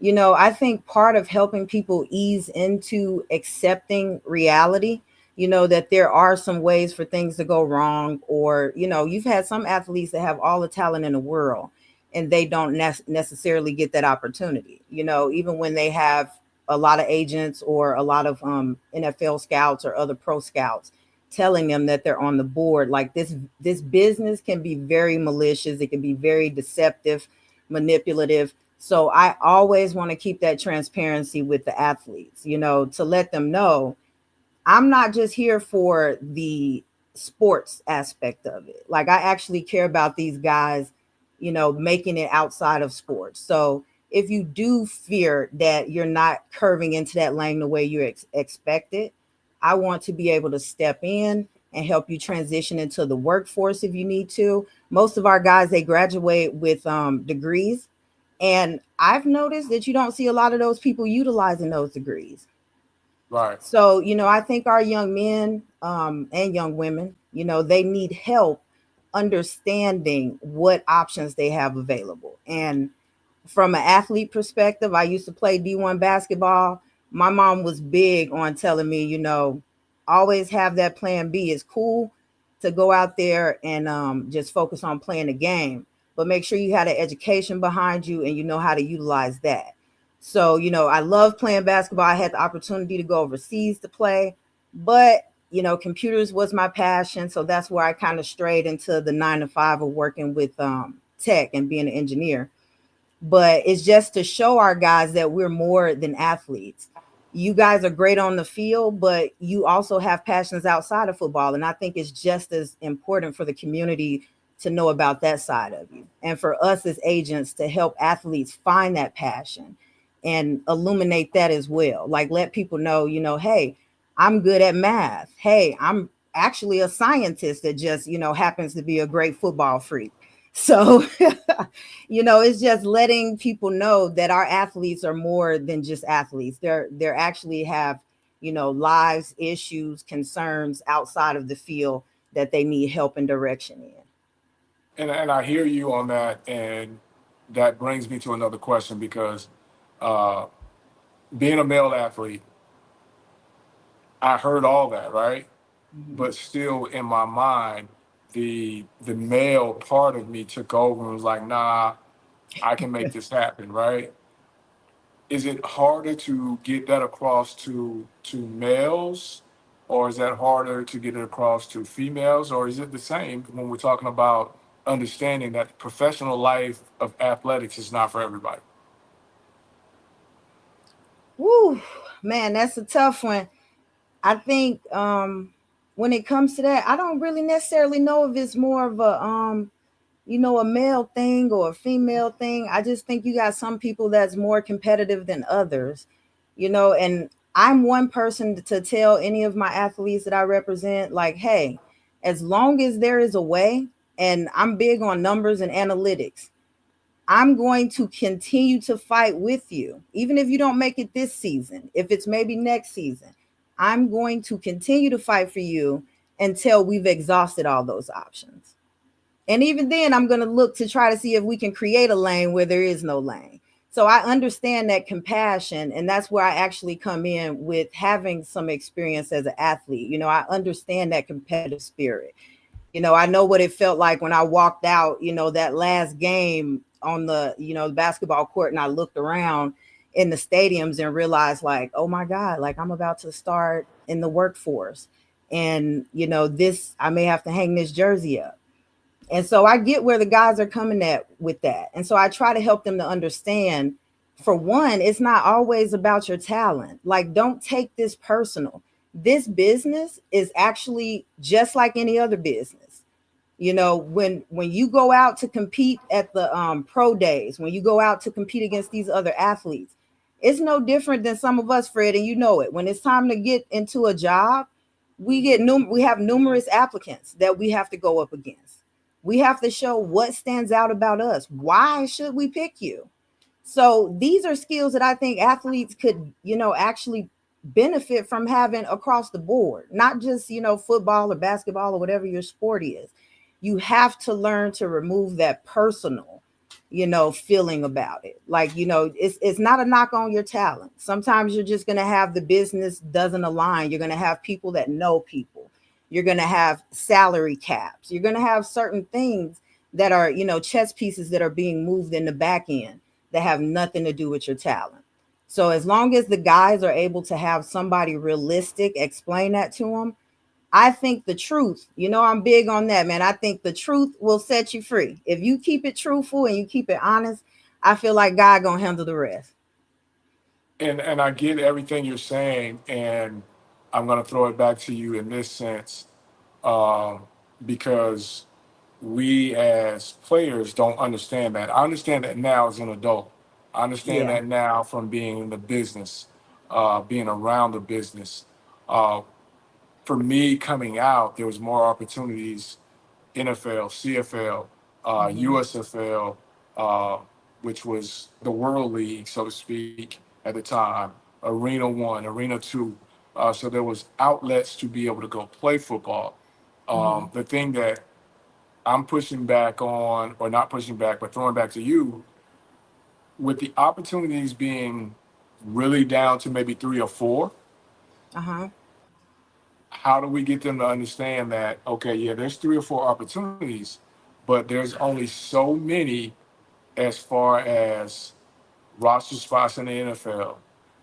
You know, I think part of helping people ease into accepting reality, you know, that there are some ways for things to go wrong, or, you know, you've had some athletes that have all the talent in the world and they don't necessarily get that opportunity, you know, even when they have a lot of agents or a lot of NFL scouts or other pro scouts telling them that they're on the board. Like this business can be very malicious, it can be very deceptive, manipulative. So I always want to keep that transparency with the athletes, you know, to let them know I'm not just here for the sports aspect of it. Like I actually care about these guys, you know, making it outside of sports. So if you do fear that you're not curving into that lane the way you expect it, I want to be able to step in and help you transition into the workforce if you need to. Most of our guys, they graduate with degrees, and I've noticed that you don't see a lot of those people utilizing those degrees. Right. So, you know, I think our young men and young women, you know, they need help understanding what options they have available. And from an athlete perspective, I used to play D1 basketball. My mom was big on telling me, you know, always have that plan B. It's cool to go out there and just focus on playing the game, but make sure you had an education behind you and you know how to utilize that. So, you know, I love playing basketball. I had the opportunity to go overseas to play, but you know, computers was my passion. So that's where I kind of strayed into the 9 to 5 of working with tech and being an engineer. But it's just to show our guys that we're more than athletes. You guys are great on the field, but you also have passions outside of football. And I think it's just as important for the community to know about that side of you. And for us as agents to help athletes find that passion and illuminate that as well. Like let people know, you know, hey, I'm good at math. Hey, I'm actually a scientist that just, you know, happens to be a great football freak. So, you know, it's just letting people know that our athletes are more than just athletes. They're actually have, you know, lives, issues, concerns outside of the field that they need help and direction in. And I hear you on that, and that brings me to another question because uh, being a male athlete, I heard all that, right? Mhm. But still, in my mind, the male part of me took over and was like, "Nah, I can make this happen," right? Is it harder to get that across to males, or is that harder to get it across to females, or is it the same when we're talking about understanding that professional life of athletics is not for everybody? Woo, man, that's a tough one. I think when it comes to that, I don't really necessarily know if it's more of a a male thing or a female thing. I just think you got some people that's more competitive than others, and I'm one person to tell any of my athletes that I represent, like, hey, as long as there is a way, and I'm big on numbers and analytics, I'm going to continue to fight with you. Even if you don't make it this season, if it's maybe next season, I'm going to continue to fight for you until we've exhausted all those options. And even then, I'm going to look to try to see if we can create a lane where there is no lane. So I understand that compassion. And that's where I actually come in with having some experience as an athlete. I understand that competitive spirit. I know what it felt like when I walked out, that last game on the basketball court, and I looked around in the stadiums and realized, like, oh my God, like I'm about to start in the workforce. And, this, I may have to hang this jersey up. And so I get where the guys are coming at with that. And so I try to help them to understand, for one, it's not always about your talent. Like, don't take this personal. This business is actually just like any other business. When you go out to compete at the pro days, when you go out to compete against these other athletes, it's no different than some of us, Fred, and you know it. When it's time to get into a job, we have numerous applicants that we have to go up against. We have to show what stands out about us. Why should we pick you? So these are skills that I think athletes could, actually benefit from having across the board, not just, football or basketball or whatever your sport is. You have to learn to remove that personal, feeling about it. Like, it's not a knock on your talent. Sometimes you're just going to have the business doesn't align. You're going to have people that know people. You're going to have salary caps. You're going to have certain things that are, chess pieces that are being moved in the back end that have nothing to do with your talent. So as long as the guys are able to have somebody realistic explain that to them, I think the truth, I'm big on that, man. I think the truth will set you free. If you keep it truthful and you keep it honest, I feel like God gonna handle the rest. And I get everything you're saying, and I'm going to throw it back to you in this sense, um, because we as players don't understand that. I understand that now as an adult. I understand Yeah. that now from being in the business, being around the business. Uh, for me coming out, there was more opportunities, NFL, CFL, Hmm. USFL, uh, which was the World League, so to speak, at the time, Arena One, Arena Two. So there was outlets to be able to go play football. Hmm. The thing that I'm pushing back on, or not pushing back, but throwing back to you, with the opportunities being really down to maybe three or four, Uh-huh. how do we get them to understand that, okay, yeah, there's three or four opportunities, but there's only so many as far as roster spots in the NFL.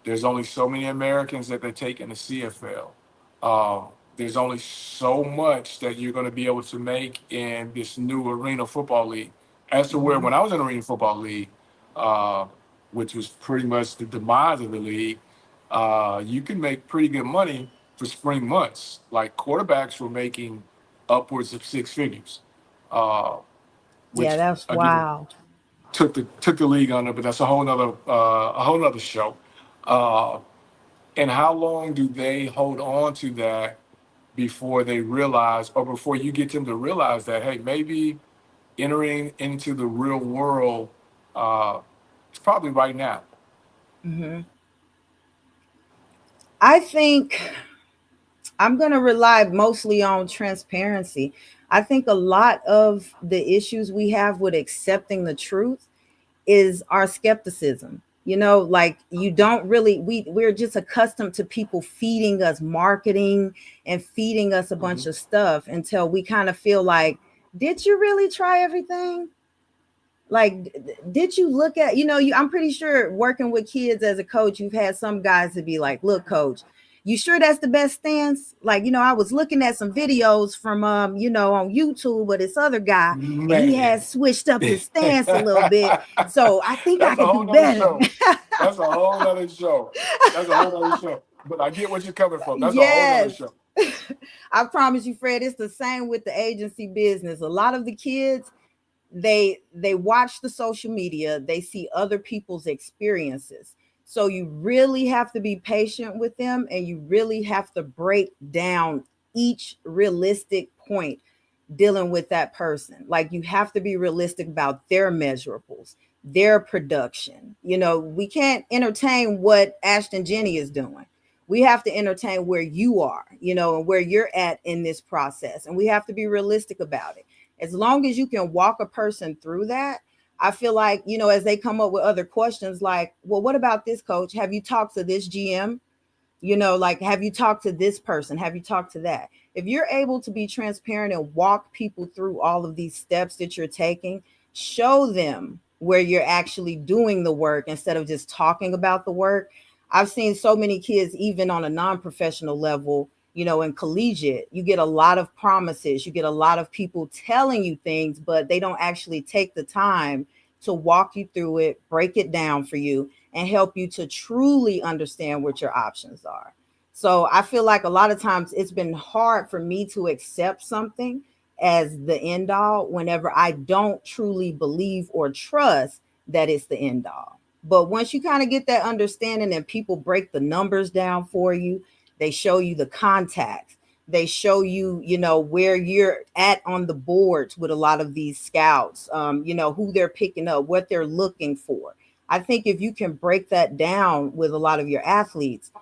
There's only so many Americans that they take in the CFL. There's only so much that you're going to be able to make in this new Arena Football League. As to where Hmm. when I was in Arena Football League, uh, which was pretty much the demise of the league, you can make pretty good money for spring months. Like quarterbacks were making upwards of six figures, uh, Yeah, which that's again wow. took the league under, but that's a whole nother show. Uh, and how long do they hold on to that before they realize, or before you get them to realize that, hey, maybe entering into the real world, uh, it's probably right now. Hmm. I think I'm going to rely mostly on transparency. I think a lot of the issues we have with accepting the truth is our skepticism. You know, like you don't really, we're just accustomed to people feeding us marketing and feeding us a bunch of stuff until we kind of feel like, did you really try everything? Like, did you look at, I'm pretty sure working with kids as a coach, you've had some guys to be like, look, coach, you sure that's the best stance? Like, I was looking at some videos from, on YouTube, but this other guy, and he has switched up his stance a little bit. So I think I can do better. That's a whole other show. That's a whole other show. But I get what you're coming from. That's Yes. a whole other show. I promise you, Fred, it's the same with the agency business. A lot of the kids, they watch the social media, they see other people's experiences. So you really have to be patient with them, and you really have to break down each realistic point dealing with that person. Like, you have to be realistic about their measurables, their production. We can't entertain what Ashton Jenny is doing. We have to entertain where you are, and where you're at in this process. And we have to be realistic about it. As long as you can walk a person through that, I feel like, as they come up with other questions, like, well, what about this, coach? Have you talked to this GM? Like, have you talked to this person? Have you talked to that? If you're able to be transparent and walk people through all of these steps that you're taking, show them where you're actually doing the work instead of just talking about the work. I've seen so many kids, even on a non-professional level, in collegiate, you get a lot of promises. You get a lot of people telling you things, but they don't actually take the time to walk you through it, break it down for you, and help you to truly understand what your options are. So I feel like a lot of times it's been hard for me to accept something as the end all whenever I don't truly believe or trust that it's the end all. But once you kind of get that understanding and people break the numbers down for you, they show you the contacts, they show you, where you're at on the boards with a lot of these scouts, who they're picking up, what they're looking for. I think if you can break that down with a lot of your athletes,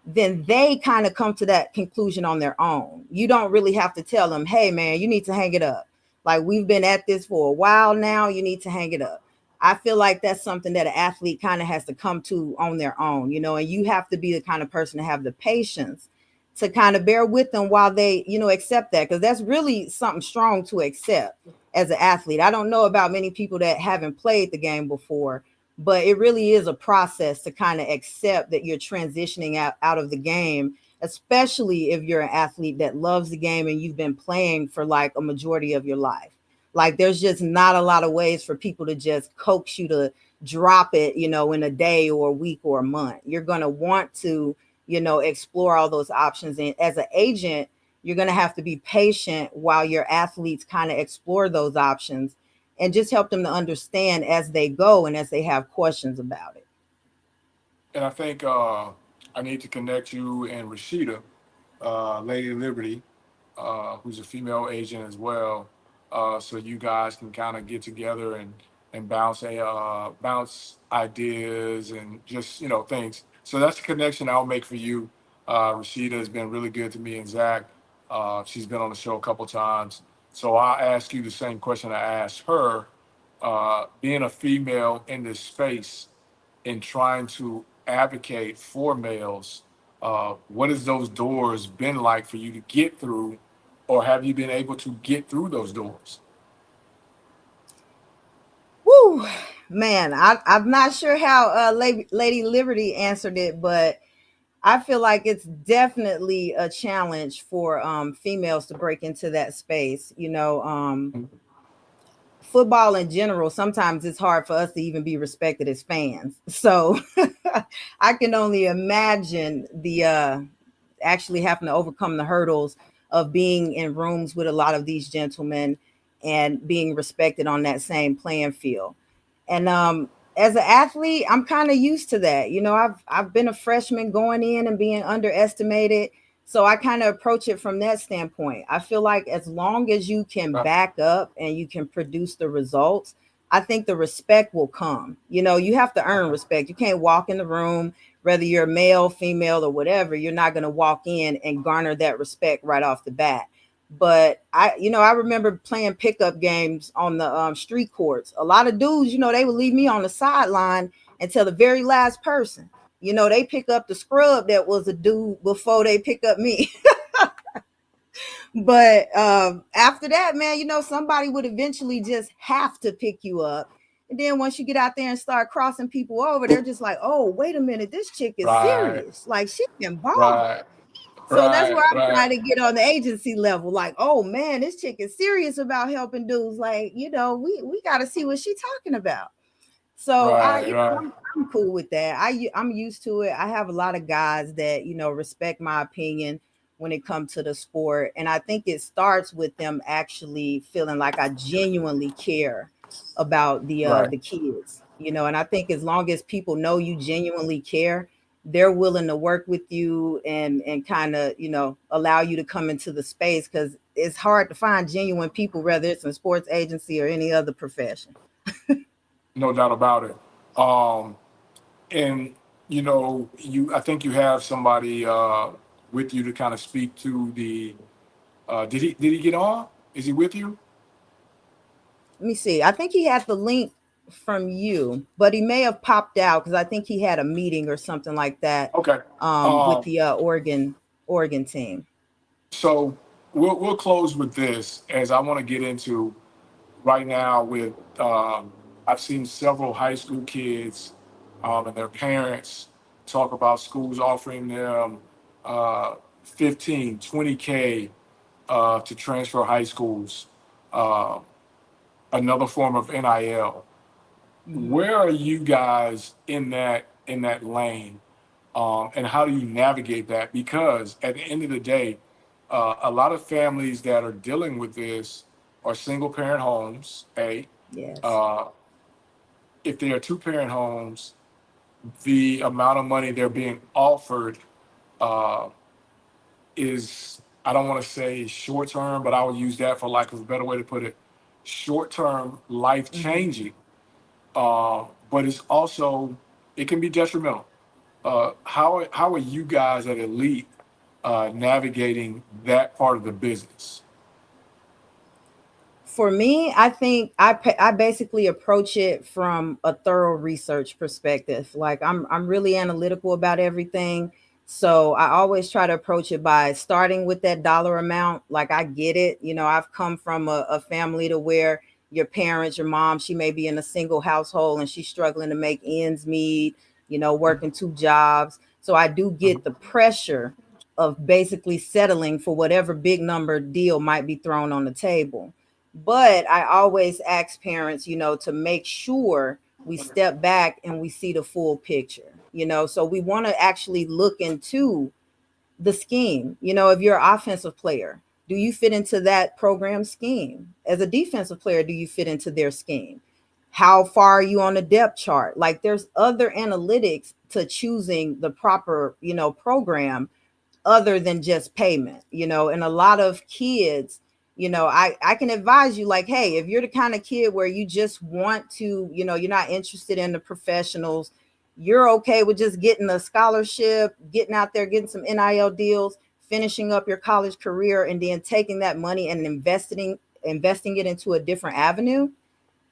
then they kind of come to that conclusion on their own. You don't really have to tell them, hey, man, you need to hang it up. Like, we've been at this for a while now, you need to hang it up. I feel like that's something that an athlete kind of has to come to on their own, and you have to be the kind of person to have the patience to kind of bear with them while they, accept that, because that's really something strong to accept as an athlete. I don't know about many people that haven't played the game before, but it really is a process to kind of accept that you're transitioning out of the game, especially if you're an athlete that loves the game and you've been playing for like a majority of your life. Like, there's just not a lot of ways for people to just coax you to drop it, in a day or a week or a month. You're going to want to, explore all those options. And as an agent, you're going to have to be patient while your athletes kind of explore those options, and just help them to understand as they go and as they have questions about it. And I think I need to connect you and Rashida, Lady Liberty, who's a female agent as well. So you guys can kind of get together and bounce ideas and just, things. So that's the connection I'll make for you. Rashida has been really good to me and Zach. She's been on the show a couple times. So I'll ask you the same question I asked her. Being a female in this space and trying to advocate for males, what has those doors been like for you to get through? Or have you been able to get through those doors? Woo, man, I'm not sure how Lady Liberty answered it, but I feel like it's definitely a challenge for females to break into that space. Football in general, sometimes it's hard for us to even be respected as fans. So I can only imagine the actually having to overcome the hurdles of being in rooms with a lot of these gentlemen and being respected on that same playing field. And as an athlete, I'm kind of used to that. I've been a freshman going in and being underestimated. So I kind of approach it from that standpoint. I feel like as long as you can back up and you can produce the results, I think the respect will come. You have to earn respect. You can't walk in the room whether you're male, female, or whatever, you're not going to walk in and garner that respect right off the bat. But I remember playing pickup games on the street courts. A lot of dudes, they would leave me on the sideline until the very last person. They pick up the scrub that was a dude before they pick up me. But after that, man, somebody would eventually just have to pick you up. And then once you get out there and start crossing people over, they're just like, oh, wait a minute, this chick is serious. Like, she can ball. Right. So that's where I'm trying to get on the agency level. Like, oh man, this chick is serious about helping dudes. Like, we got to see what she's talking about. So I'm cool with that. I'm used to it. I have a lot of guys that, respect my opinion when it comes to the sport. And I think it starts with them actually feeling like I genuinely care about the kids, and I think as long as people know you genuinely care, they're willing to work with you and kind of, allow you to come into the space, because it's hard to find genuine people, whether it's in sports agency or any other profession. No doubt about it. And I think you have somebody with you to kind of speak to the. Did he get on? Is he with you? Let me see. I think he had the link from you, but he may have popped out because I think he had a meeting or something like that. Okay. With the Oregon team. So we'll close with this, as I want to get into right now with. I've seen several high school kids and their parents talk about schools offering them 15, 20K to transfer high schools, another form of NIL. Where are you guys in that lane, and how do you navigate that? Because at the end of the day, a lot of families that are dealing with this are single parent homes. Yes. If they are 2-parent homes, the amount of money they're being offered is, I don't want to say short term, but I would use that for lack of a better way to put it, short term, life changing. But it's also, it can be detrimental. How are you guys at Elite navigating that part of the business? For me, I think I basically approach it from a thorough research perspective. Like, I'm really analytical about everything. So I always try to approach it by starting with that dollar amount. Like, I get it. I've come from a family to where your parents, your mom, she may be in a single household and she's struggling to make ends meet, working 2 jobs. So I do get the pressure of basically settling for whatever big number deal might be thrown on the table. But I always ask parents, to make sure we step back and we see the full picture, so we want to actually look into the scheme. If you're an offensive player, do you fit into that program scheme? As a defensive player, do you fit into their scheme? How far are you on the depth chart? Like, there's other analytics to choosing the proper, program other than just payment, and a lot of kids, I can advise you, like, hey, if you're the kind of kid where you just want to, you're not interested in the professionals, you're okay with just getting a scholarship, getting out there, getting some NIL deals, finishing up your college career, and then taking that money and investing it into a different avenue,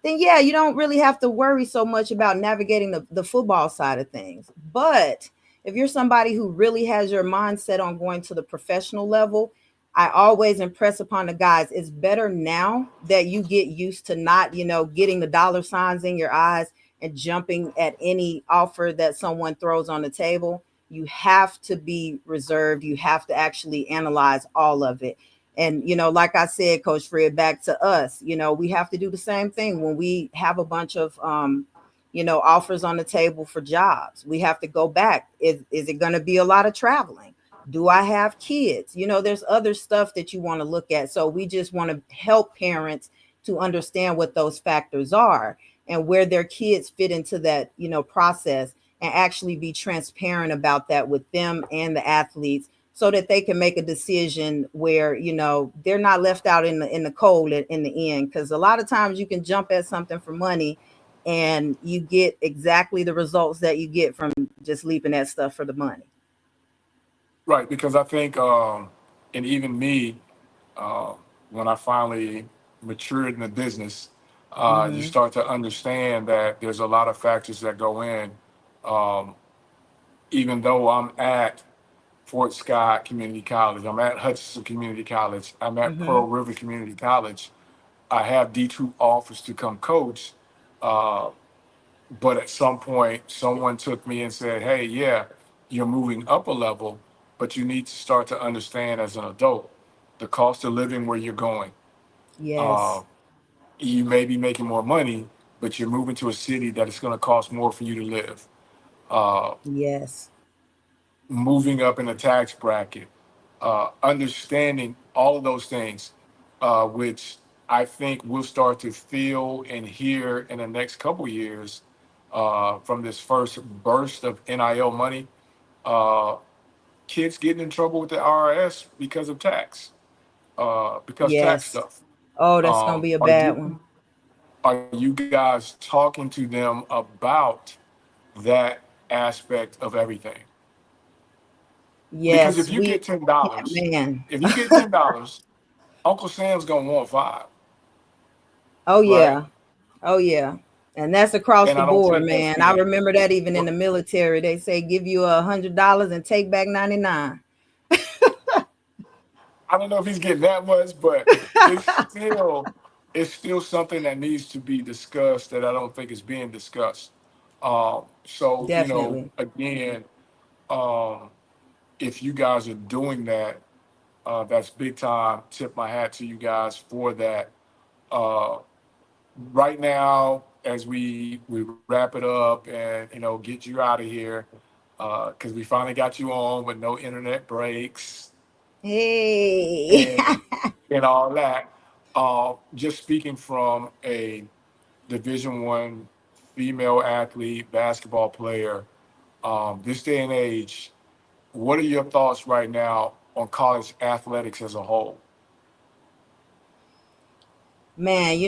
then yeah, you don't really have to worry so much about navigating the football side of things. But if you're somebody who really has your mindset on going to the professional level, I always impress upon the guys, it's better now that you get used to not, getting the dollar signs in your eyes and jumping at any offer that someone throws on the table. You have to be reserved. You have to actually analyze all of it. And, like I said, Coach Fred, back to us, we have to do the same thing when we have a bunch of, offers on the table for jobs. We have to go back. Is it going to be a lot of traveling? Do I have kids? There's other stuff that you want to look at. So we just want to help parents to understand what those factors are and where their kids fit into that, process, and actually be transparent about that with them and the athletes, so that they can make a decision where, they're not left out in the cold in the end. Because a lot of times you can jump at something for money and you get exactly the results that you get from just leaping at stuff for the money. Right, because I think, and even me, when I finally matured in the business, you Mm-hmm. start to understand that there's a lot of factors that go in. Um, Even though I'm at Fort Scott Community College, I'm at Hutchinson Community College, I'm at Mm-hmm. Pearl River Community College, I have D2 offers to come coach. Uh, but at some point, someone took me and said, hey, yeah, you're moving up a level, but you need to start to understand as an adult the cost of living where you're going. Uh, Yes. you may be making more money, but you're moving to a city that it's going to cost more for you to live. Uh, Yes. Moving up in the tax bracket, understanding all of those things, which I think we'll start to feel and hear in the next couple years from this first burst of NIL money. Uh, Kids getting in trouble with the IRS because tax Yes. stuff. Oh, that's gonna be a Are bad one. you guys talking to them about that aspect of everything? Because if Yes, you we, get ten yeah, dollars, man. if you get $10, Uncle Sam's gonna want five, Oh right? yeah. Oh yeah. And that's across And the I don't board, take that man. I serious. remember that even in the military, they say give you $100 and take back 99. I don't know if he's getting that much, but it's still it's still something that needs to be discussed that I don't think is being discussed. So Definitely. again, um, if you guys are doing that, that's big time. Tip my hat to you guys for that. Uh, right now, as we wrap it up and get you out of here, because we finally got you on with no internet breaks Hey. and all that. Just speaking from a Division I female athlete, basketball player, this day and age, what are your thoughts right now on college athletics as a whole? Man,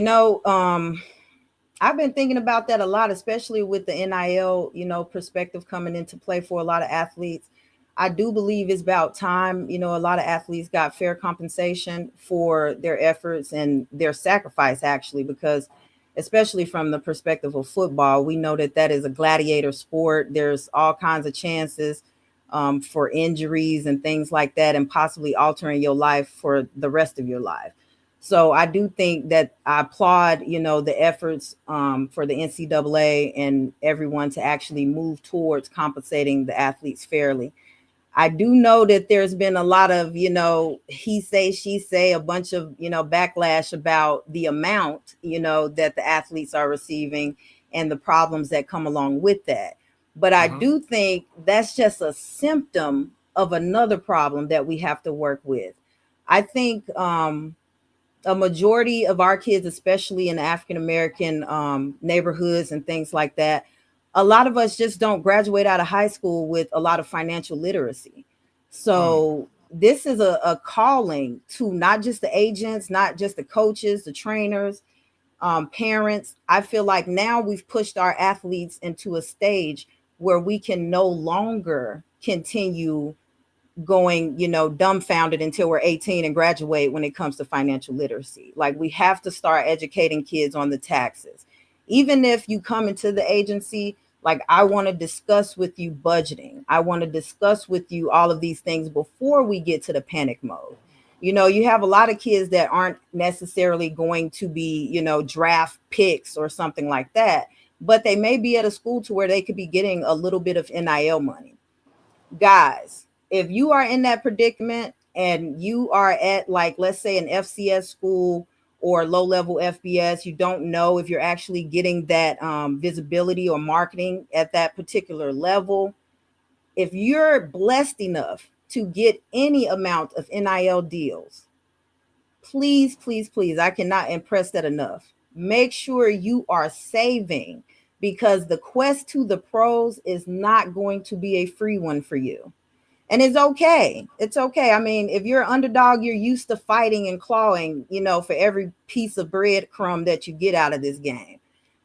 I've been thinking about that a lot, especially with the NIL, perspective coming into play for a lot of athletes. I do believe it's about time. A lot of athletes got fair compensation for their efforts and their sacrifice, actually, because especially from the perspective of football, we know that that is a gladiator sport. There's all kinds of chances for injuries and things like that, and possibly altering your life for the rest of your life. So I do think that I applaud, the efforts for the NCAA and everyone to actually move towards compensating the athletes fairly. I do know that there's been a lot of, he say, she say, a bunch of, backlash about the amount, that the athletes are receiving and the problems that come along with that. But I Hmm. do think that's just a symptom of another problem that we have to work with. I think a majority of our kids, especially in African American neighborhoods and things like that, a lot of us just don't graduate out of high school with a lot of financial literacy. Mm. So this is a calling to not just the agents, not just the coaches, the trainers, parents. I feel like now we've pushed our athletes into a stage where we can no longer continue going, dumbfounded until we're 18 and graduate when it comes to financial literacy. Like we have to start educating kids on the taxes. Even if you come into the agency, like I want to discuss with you budgeting. I want to discuss with you all of these things before we get to the panic mode. You have a lot of kids that aren't necessarily going to be, draft picks or something like that, but they may be at a school to where they could be getting a little bit of NIL money. Guys, if you are in that predicament and you are at, like, let's say an FCS school or low level FBS, you don't know if you're actually getting that visibility or marketing at that particular level. If you're blessed enough to get any amount of NIL deals, please, please, please, I cannot impress that enough. Make sure you are saving, because the quest to the pros is not going to be a free one for you. And it's okay. It's okay. I mean, if you're an underdog, you're used to fighting and clawing, for every piece of breadcrumb that you get out of this game.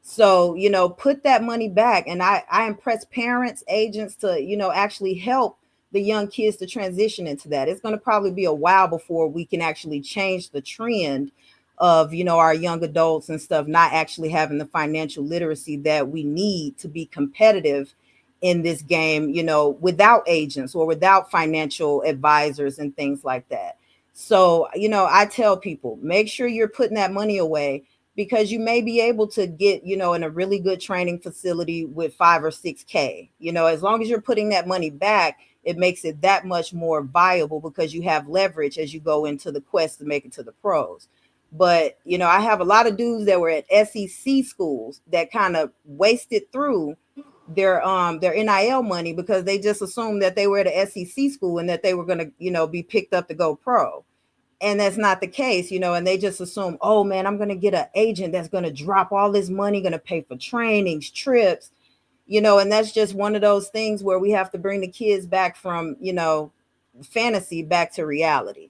So, put that money back. And I impress parents, agents to, actually help the young kids to transition into that. It's going to probably be a while before we can actually change the trend of, our young adults and stuff not actually having the financial literacy that we need to be competitive in this game, without agents or without financial advisors and things like that. So, I tell people, make sure you're putting that money away, because you may be able to get, in a really good training facility with 5 or 6K. As long as you're putting that money back, it makes it that much more viable, because you have leverage as you go into the quest to make it to the pros. But, I have a lot of dudes that were at SEC schools that kind of wasted through their NIL money, because they just assumed that they were at a SEC school and that they were going to, be picked up to go pro. And that's not the case, and they just assume, oh man, I'm going to get an agent that's going to drop all this money, going to pay for trainings, trips, and that's just one of those things where we have to bring the kids back from, fantasy back to reality.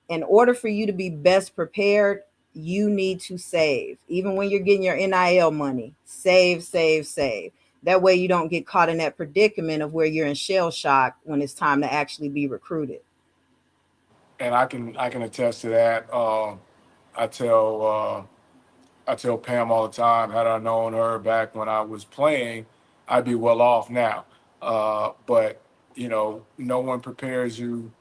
In order for you to be best prepared, you need to save. Even when you're getting your NIL money, save, save, save. That way you don't get caught in that predicament of where you're in shell shock when it's time to actually be recruited. And I can attest to that. I tell I tell Pam all the time, had I known her back when I was playing, I'd be well off now. But no one prepares you,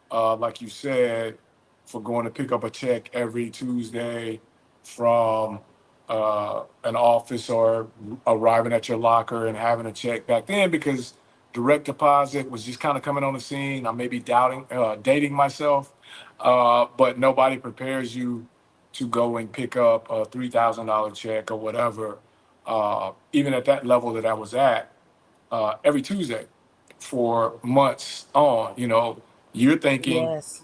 like you said, for going to pick up a check every Tuesday from an office, or arriving at your locker and having a check back then, because direct deposit was just kind of coming on the scene. I may be dating myself, but nobody prepares you to go and pick up a $3,000 check or whatever, even at that level that I was at, every Tuesday for months on. You're thinking Yes.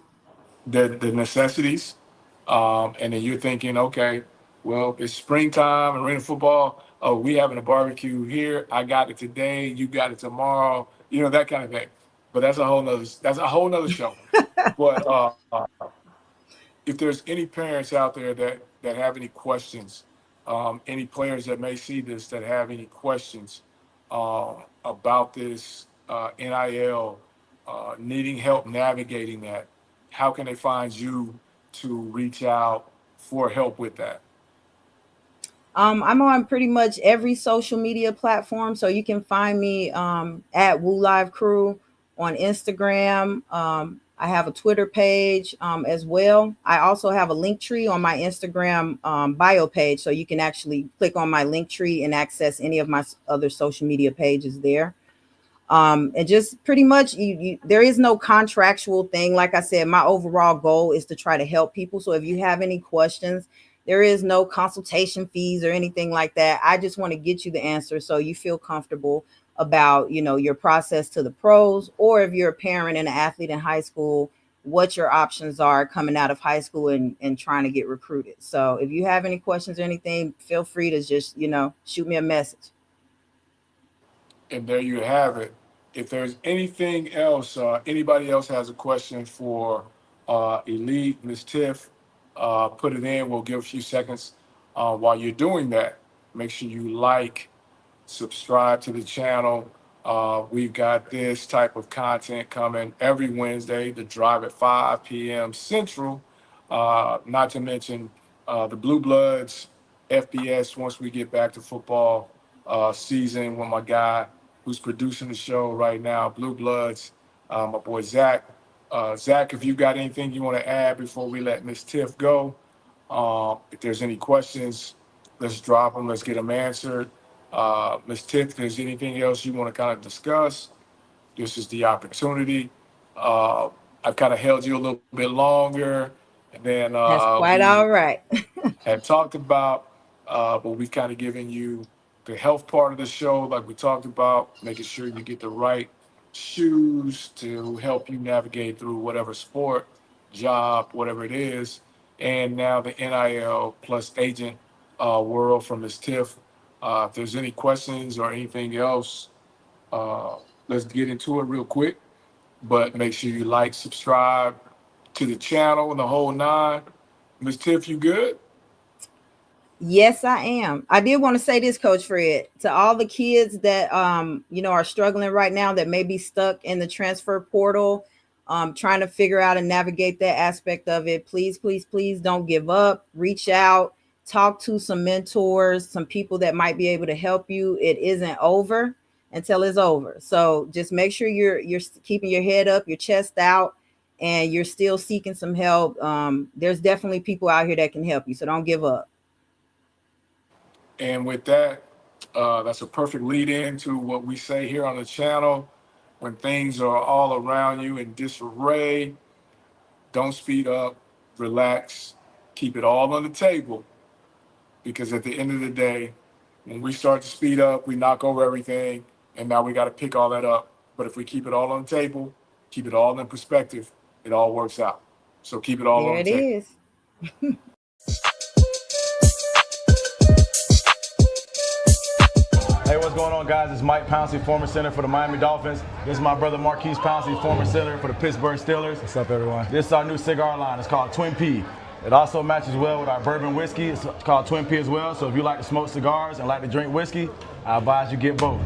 the necessities, and then you're thinking, okay, well, it's springtime, arena football. Oh, we having a barbecue here. I got it today. You got it tomorrow. That kind of thing. But that's a whole nother show. But if there's any parents out there that have any questions, any players that may see this that have any questions about this NIL, needing help navigating that, how can they find you to reach out for help with that? I'm on pretty much every social media platform, so you can find me at Woo Live Crew on Instagram. I have a Twitter page as well. I also have a link tree on my Instagram bio page, so you can actually click on my link tree and access any of my other social media pages there. And just pretty much, there is no contractual thing. Like I said, my overall goal is to try to help people. So if you have any questions, there is no consultation fees or anything like that. I just want to get you the answer so you feel comfortable about, your process to the pros, or if you're a parent and an athlete in high school, what your options are coming out of high school and trying to get recruited. So if you have any questions or anything, feel free to just, shoot me a message. And there you have it. If there's anything else, anybody else has a question for Elite, Miss Tiff, put it in. We'll give a few seconds. While you're doing that, make sure you subscribe to the channel. We've got this type of content coming every Wednesday, the drive at 5 p.m. Central. Not to mention the Blue Bloods, FBS, once we get back to football season, with my guy who's producing the show right now, Blue Bloods, my boy Zach. Zach, if you got anything you want to add before we let Miss Tiff go, if there's any questions, let's drop them. Let's get them answered. Ms. Tiff, if there's anything else you want to kind of discuss, this is the opportunity. I've kind of held you a little bit longer than That's quite we all right. had talked about, but we've kind of given you the health part of the show, like we talked about, making sure you get the right shoes to help you navigate through whatever sport, job, whatever it is. And now the NIL plus agent world from Ms. Tiff. If there's any questions or anything else, let's get into it real quick. But make sure you subscribe to the channel and the whole nine. Ms. Tiff, you good? Yes, I am. I did want to say this, Coach Fred, to all the kids that are struggling right now, that may be stuck in the transfer portal, trying to figure out and navigate that aspect of it. Please, please, please don't give up. Reach out, talk to some mentors, some people that might be able to help you. It isn't over until it's over. So just make sure you're keeping your head up, your chest out, and you're still seeking some help. There's definitely people out here that can help you. So don't give up. And with that, that's a perfect lead in to what we say here on the channel. When things are all around you in disarray, don't speed up, relax, keep it all on the table. Because at the end of the day, when we start to speed up, we knock over everything, and now we got to pick all that up. But if we keep it all on the table, keep it all in perspective, it all works out. So keep it all There on it the table. is. Hey, what's going on, guys? It's Mike Pouncey, former center for the Miami Dolphins. This is my brother Marquise Pouncey, former center for the Pittsburgh Steelers. What's up, everyone? This is our new cigar line. It's called Twin P. It also matches well with our bourbon whiskey. It's called Twin P as well. So if you like to smoke cigars and like to drink whiskey, I advise you get both.